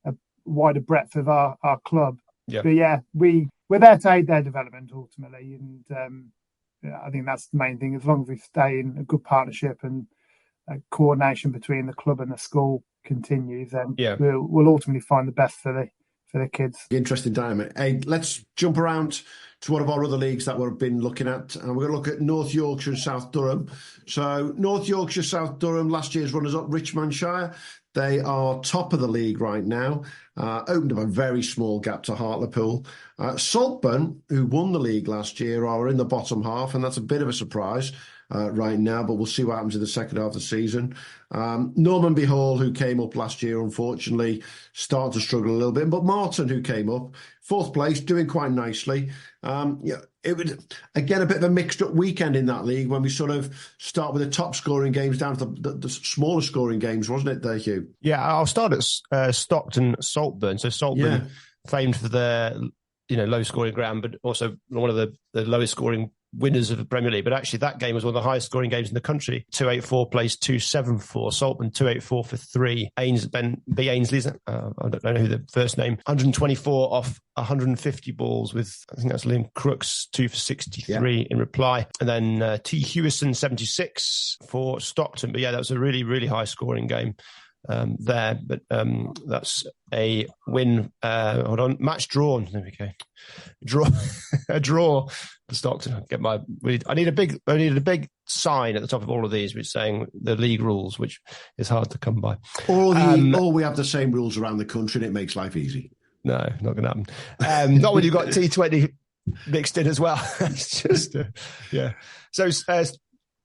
a wider breadth of our club. Yeah. But we're there to aid their development ultimately, and I think that's the main thing. As long as we stay in a good partnership and coordination between the club and the school continues, then we'll ultimately find the best for the kids. Interesting dynamic. Hey, let's jump around to one of our other leagues that we've been looking at, and we're going to look at North Yorkshire and South Durham. So North Yorkshire, South Durham, last year's runners-up, Richmondshire. They are top of the league right now, opened up a very small gap to Hartlepool. Saltburn, who won the league last year, are in the bottom half, and that's a bit of a surprise right now, but we'll see what happens in the second half of the season. Normanby Hall, who came up last year, unfortunately, started to struggle a little bit. But Martin, who came up, 4th place, doing quite nicely. It was, again, a bit of a mixed-up weekend in that league when we sort of start with the top-scoring games down to the smaller scoring games, wasn't it there, Hugh? Yeah, I'll start at Stockton Saltburn. So Saltburn, famed for their low-scoring ground, but also one of the lowest-scoring winners of the Premier League, but actually that game was one of the highest scoring games in the country. 284 plays 274. Saltman 284 for 3. Ben Ainsley's, I don't know who the first name, 124 off 150 balls with, I think that's Liam Crooks, 2 for 63 in reply. And then T. Hewison 76 for Stockton. But yeah, that was a really, really high scoring game there. But that's a win. Hold on, match drawn. There we go. A draw for Stockton. I need a big sign at the top of all of these, which is saying the league rules, which is hard to come by. Or we have the same rules around the country, and it makes life easy. No, not going to happen. Not when you've got T20 mixed in as well. It's just, yeah. So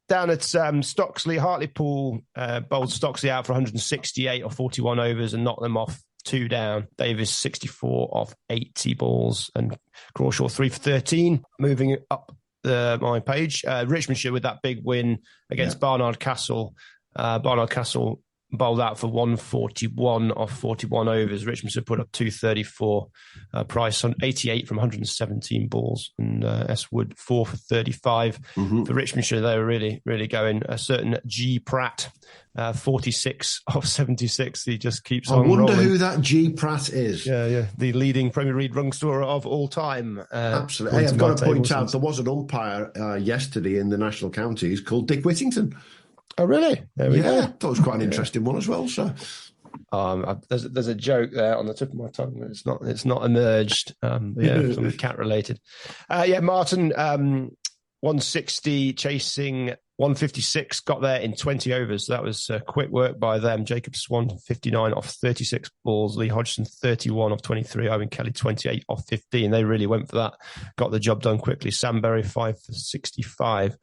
down at Stocksley, Hartlepool bowled Stocksley out for 168 or 41 overs and knocked them off 2 down. Davis 64 off 80 balls and Crawshaw 3 for 13. Moving up my page, Richmondshire with that big win against Barnard Castle. Barnard Castle bowled out for 141 off 41 overs. Richmondshire put up 234. Price on 88 from 117 balls. And S. Wood 4 for 35. For Richmondshire, they were really, really going. A certain G. Pratt, 46 off 76. He just keeps on rolling. I wonder who that G. Pratt is. Yeah. The leading Premier League run scorer of all time. Absolutely. Hey, I've got to point out, there was an umpire yesterday in the National Counties called Dick Whittington. Oh, really? There we go. That was quite an interesting one as well. So, there's a joke there on the tip of my tongue. It's not emerged. Something cat related. Martin 160 chasing 156, got there in 20 overs. So that was quick work by them. Jacob Swan 59 off 36 balls. Lee Hodgson 31 off 23. Owen Kelly 28 off 15. They really went for that. Got the job done quickly. Sam Berry 5 for 65.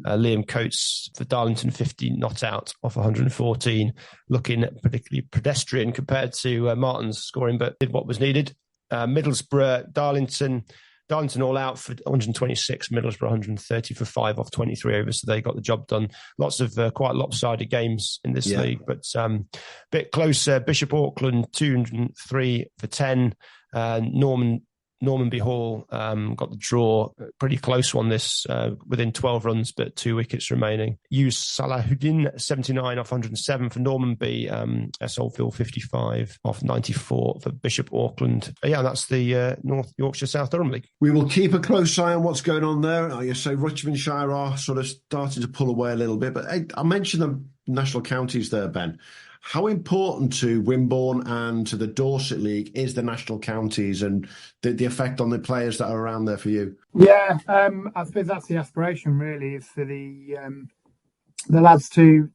Liam Coates for Darlington 50 not out off 114. Looking particularly pedestrian compared to Martin's scoring, but did what was needed. Middlesbrough, Darlington all out for 126, Middlesbrough 130 for 5 off 23 overs, so they got the job done. Lots of quite lopsided games in this league, but bit closer. Bishop Auckland 203 for 10. Normanby Hall got the draw. Pretty close one this, within 12 runs, but 2 wickets remaining. Yus Salahuddin, 79 off 107 for Normanby. S. Oldfield, 55 off 94 for Bishop Auckland. That's the North Yorkshire South Durham League. We will keep a close eye on what's going on there. You say Richmondshire are sort of starting to pull away a little bit, but I mentioned the national counties there, Ben. How important to Wimborne and to the Dorset League is the national counties and the effect on the players that are around there for you? Yeah, I suppose that's the aspiration, really, is for the lads to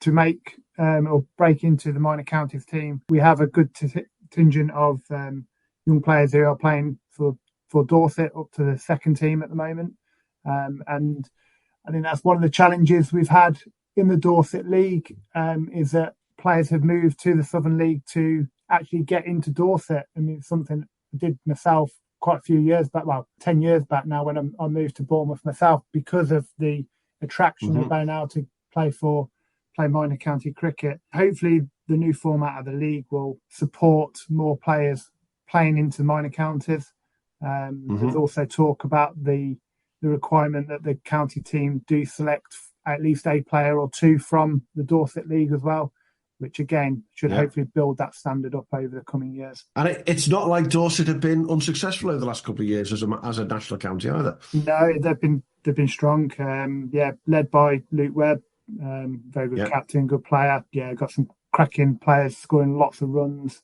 make or break into the minor counties team. We have a good contingent of young players who are playing for Dorset up to the second team at the moment, and I think that's one of the challenges we've had in the Dorset League, is that players have moved to the Southern League to actually get into Dorset. I mean, it's something I did myself quite a few years back, 10 years back now, when I moved to Bournemouth myself, because of the attraction of being able to play minor county cricket. Hopefully the new format of the league will support more players playing into minor counties. There's also talk about the requirement that the county team do select at least a player or two from the Dorset League as well, which again should hopefully build that standard up over the coming years. And it's not like Dorset have been unsuccessful over the last couple of years as a national county either. No, they've been strong. Led by Luke Webb, very good captain, good player. Yeah, got some cracking players scoring lots of runs.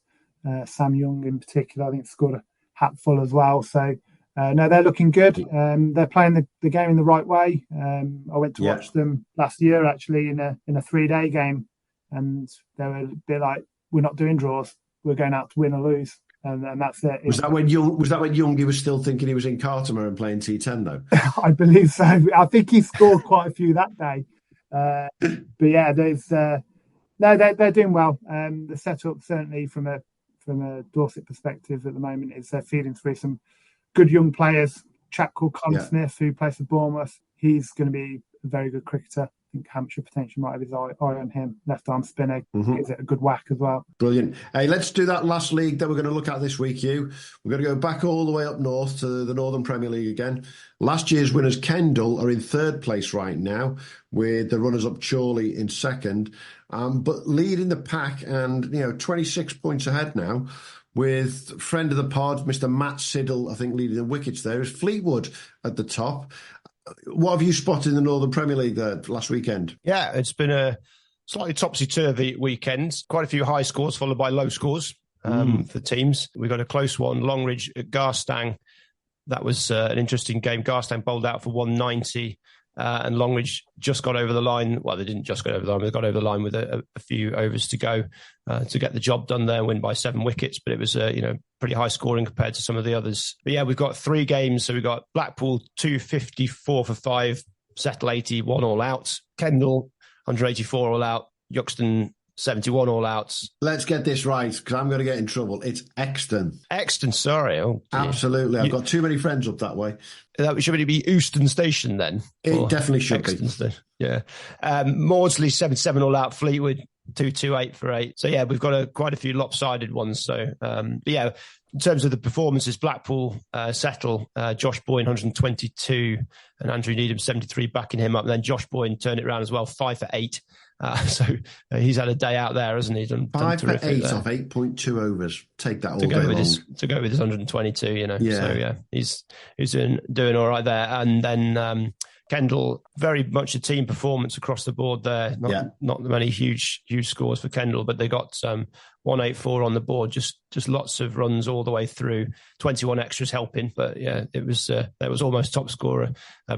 Sam Young in particular, I think, scored a hatful as well. So no, they're looking good. They're playing the game in the right way. I went to watch them last year actually in a 3-day game. And they were a bit like, we're not doing draws. We're going out to win or lose. And that's it. Was that when Youngie was still thinking he was in Cartama and playing T10 though? I believe so. I think he scored quite a few that day. But yeah, they're doing well. The setup certainly from a Dorset perspective at the moment is they're feeding through some good young players. Chap called Colin Smith, who plays for Bournemouth. He's going to be a very good cricketer think Hampshire potentially might have his eye on him. Left arm spinner, gives it a good whack as well. Brilliant. Hey, let's do that last league that we're going to look at this week, Hugh. We're going to go back all the way up north to the Northern Premier League again. Last year's winners, Kendal, are in third place right now, with the runners-up Chorley in second, but leading the pack and 26 points ahead now, with friend of the pod, Mr. Matt Siddle, I think, leading the wickets there, is Fleetwood at the top. What have you spotted in the Northern Premier League there last weekend? Yeah, it's been a slightly topsy-turvy weekend. Quite a few high scores followed by low scores for teams. We've got a close one, Longridge at Garstang. That was an interesting game. Garstang bowled out for 190. And Longridge just got over the line. Well, they didn't just get over the line. They got over the line with a few overs to go to get the job done there, win by 7 wickets. But it was, pretty high scoring compared to some of the others. But yeah, we've got 3 games. So we've got Blackpool 254 for 5, Settle 81 all out, Kendal 184 all out, Yuxton 71 all outs. Let's get this right, because I'm going to get in trouble. It's Exton. Exton, sorry. Oh, absolutely. I've got too many friends up that way. That should really be Euston Station then. It definitely should Exton be. Yeah. Maudsley 77 all out, Fleetwood 228 for 8. So yeah, we've got quite a few lopsided ones. So yeah, in terms of the performances, Blackpool Settle, Josh Boyne 122 and Andrew Needham 73 backing him up. And then Josh Boyne turned it around as well, 5 for 8. So he's had a day out there, hasn't he? Done 5 for 8 there. off 8.2 overs. Take that all to day go with long. To go with his 122, Yeah. So yeah, he's doing all right there. And then Kendal, very much a team performance across the board there. Not many huge scores for Kendal, but they got 184 on the board. Just lots of runs all the way through. 21 extras helping, but yeah, it was almost top scorer.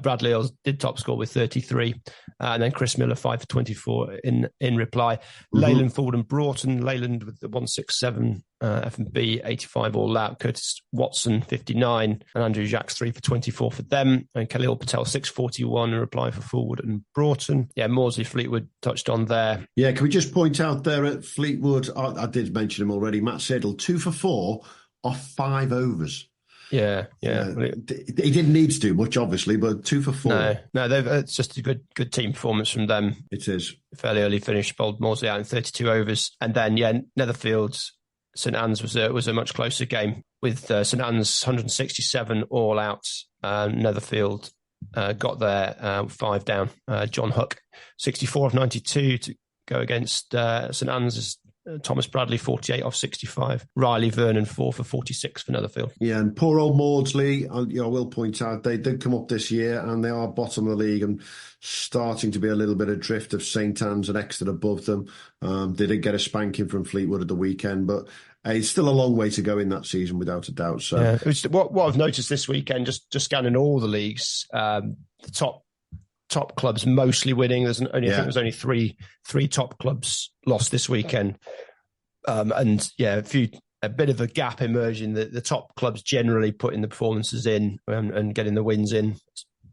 Bradley Earls did top score with 33, and then Chris Miller 5 for 24 in reply. Leyland, Ford and Broughton. Leyland with the 167. F&B 85 all out, Curtis Watson 59 and Andrew Jacks 3 for 24 for them, and Khalil Patel 641 in reply for Forward and Broughton. Yeah, Maudsley Fleetwood touched on there. Yeah, can we just point out there at Fleetwood, I did mention him already, Matt Siddle 2 for 4 off 5 overs. Yeah. He didn't need to do much, obviously, but 2 for 4. No, it's just a good team performance from them. It is. Fairly early finish, bowled Maudsley out in 32 overs, and then Netherfields St Anne's was a much closer game with St Anne's 167 all out. Netherfield got there 5 down. John Huck 64 of 92 to go against St Anne's. Thomas Bradley 48 off 65. Riley Vernon 4 for 46 for Netherfield. Yeah, and poor old Maudsley, I will point out, they did come up this year and they are bottom of the league and starting to be a little bit adrift of St Anne's and Exeter above them. They did get a spanking from Fleetwood at the weekend, but it's still a long way to go in that season, without a doubt. So yeah, what I've noticed this weekend, just scanning all the leagues, the top clubs mostly winning. I think there's only three top clubs lost this weekend, and yeah, a bit of a gap emerging. The top clubs generally putting the performances in and getting the wins in,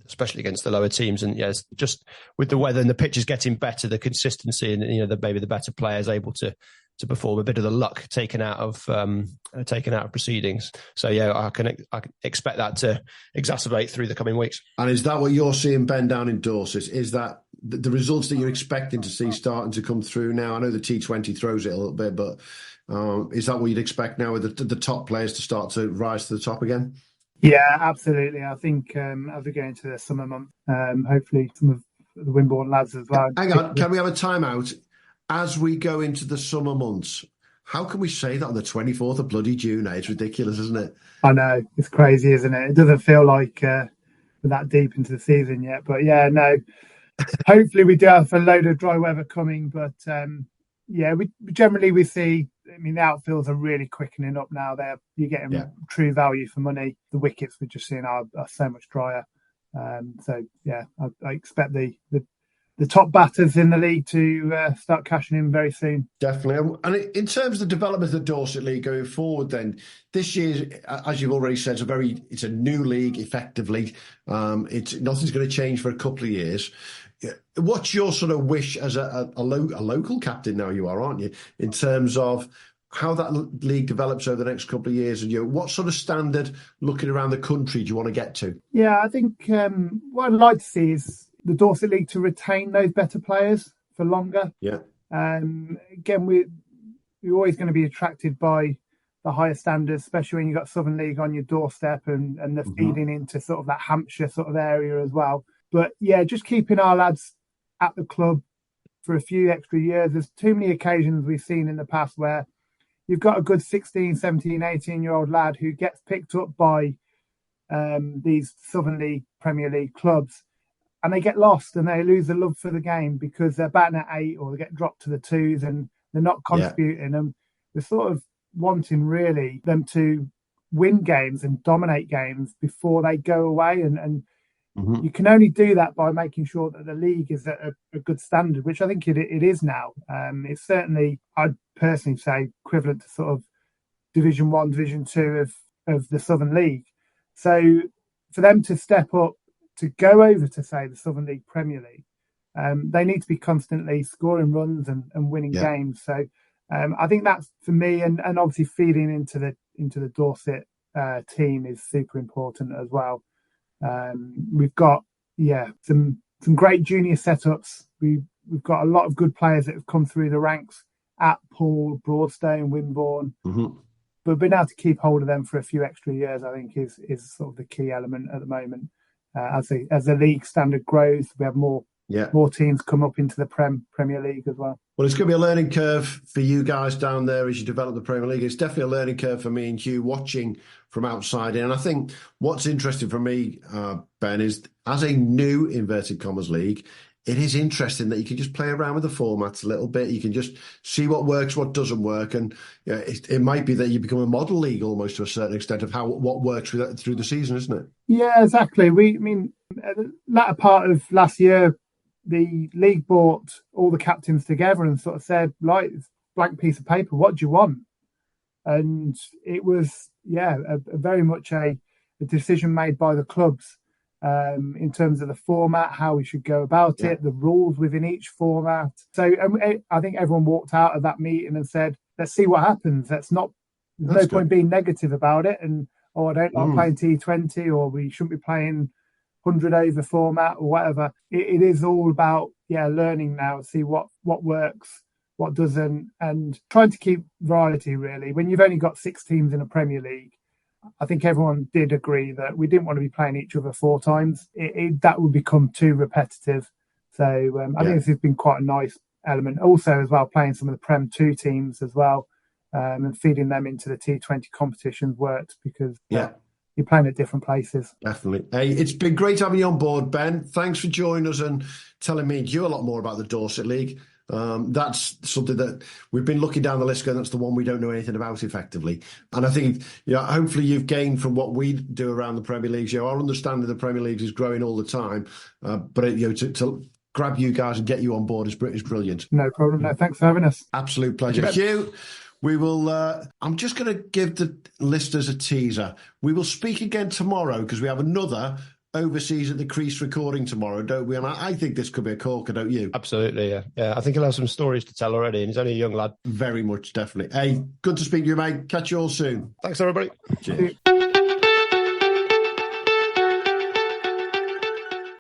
especially against the lower teams. And yes, just with the weather and the pitches getting better, the consistency and maybe the better players able to perform, a bit of the luck taken out of proceedings. So yeah, I can expect that to exacerbate through the coming weeks. And is that what you're seeing, Ben, down in Dorset? Is that the results that you're expecting to see starting to come through now? I know the T20 throws it a little bit, but is that what you'd expect now with the top players to start to rise to the top again? Yeah, absolutely. I think as we go into the summer month, hopefully some of the Wimborne lads as well. Hang on, can we have a timeout? As we go into the summer months, how can we say that on the 24th of bloody June? It's ridiculous, isn't it? I know, it's crazy, isn't it? It doesn't feel like we're that deep into the season yet. But yeah, no, hopefully we do have a load of dry weather coming. But yeah, we see, the outfields are really quickening up now. You're getting true value for money. The wickets we're just seeing are so much drier. So yeah, I expect the top batters in the league to start cashing in very soon. Definitely. And in terms of the development of the Dorset League going forward then, this year, as you've already said, it's a new league, effectively. Nothing's going to change for a couple of years. What's your sort of wish as a local captain now you are, aren't you, in terms of how that league develops over the next couple of years, and what sort of standard looking around the country do you want to get to? Yeah, I think what I'd like to see is the Dorset League to retain those better players for longer. Yeah. Again, we're always going to be attracted by the higher standards, especially when you've got Southern League on your doorstep and they're feeding into sort of that Hampshire sort of area as well. But yeah, just keeping our lads at the club for a few extra years. There's too many occasions we've seen in the past where you've got a good 16, 17, 18-year-old lad who gets picked up by these Southern League, Premier League clubs, and they get lost and they lose the love for the game because they're batting at 8 or they get dropped to the 2s and they're not contributing. And we're sort of wanting really them to win games and dominate games before they go away. And you can only do that by making sure that the league is at a good standard, which I think it is now. It's certainly, I'd personally say, equivalent to sort of Division 1, Division 2 of the Southern League. So for them to step up, to go over to, say, the Southern League Premier League, they need to be constantly scoring runs and winning games. So I think that's, for me, and obviously feeding into the Dorset team is super important as well. We've got some great junior setups. We've got a lot of good players that have come through the ranks at Poole, Broadstone, Wimborne. But being able to keep hold of them for a few extra years, I think, is sort of the key element at the moment. As the league standard grows, we have more teams come up into the Premier League as well. Well, it's going to be a learning curve for you guys down there as you develop the Premier League. It's definitely a learning curve for me and Hugh watching from outside in. And I think what's interesting for me, Ben, is as a new inverted commas league, it is interesting that you can just play around with the formats a little bit. You can just see what works, what doesn't work. And it might be that you become a model league almost to a certain extent of what works through the season, isn't it? Yeah, exactly. At the latter part of last year, the league brought all the captains together and sort of said, like, blank piece of paper, what do you want? And it was, very much a decision made by the clubs in terms of the format, how we should go about it, the rules within each format. So I think everyone walked out of that meeting and said, let's see what happens. There's no point being negative about it. And, I don't like playing T20, or we shouldn't be playing 100 over format or whatever. It is all about learning now, see what works, what doesn't, and trying to keep variety really. When you've only got 6 teams in a Premier League, I think everyone did agree that we didn't want to be playing each other 4 times. That would become too repetitive. So I think this has been quite a nice element. Also as well, playing some of the Prem 2 teams as well, and feeding them into the T20 competitions worked because you're playing at different places. Definitely. Hey, it's been great having you on board, Ben. Thanks for joining us and telling me and you a lot more about the Dorset League. That's something that we've been looking down the list going, that's the one we don't know anything about effectively. And I think, hopefully you've gained from what we do around the Premier Leagues. Our understanding of the Premier Leagues is growing all the time. But to grab you guys and get you on board is brilliant. No problem. No, thanks for having us. Absolute pleasure. Hugh, we will, I'm just going to give the listeners a teaser. We will speak again tomorrow because we have another overseas at the crease recording tomorrow, don't we? And I think this could be a corker, don't you? Absolutely, yeah. I think he'll have some stories to tell already, and he's only a young lad. Very much, definitely. Hey, good to speak to you, mate. Catch you all soon. Thanks, everybody. Cheers.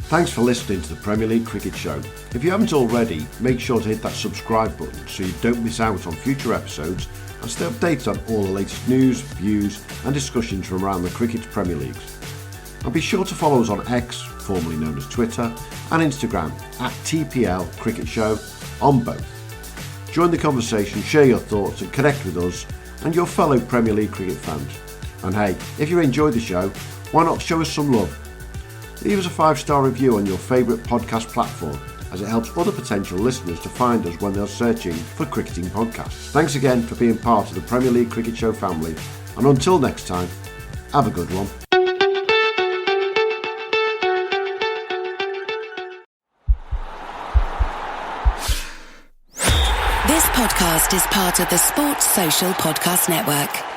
Thanks for listening to the Premier League Cricket Show. If you haven't already, make sure to hit that subscribe button so you don't miss out on future episodes and stay updated on all the latest news, views and discussions from around the cricket's Premier Leagues. And be sure to follow us on X, formerly known as Twitter, and Instagram at TPL Cricket Show on both. Join the conversation, share your thoughts and connect with us and your fellow Premier League cricket fans. And hey, if you enjoyed the show, why not show us some love? Leave us a 5-star review on your favourite podcast platform, as it helps other potential listeners to find us when they're searching for cricketing podcasts. Thanks again for being part of the Premier League Cricket Show family, and until next time, have a good one. This podcast is part of the Sports Social Podcast Network.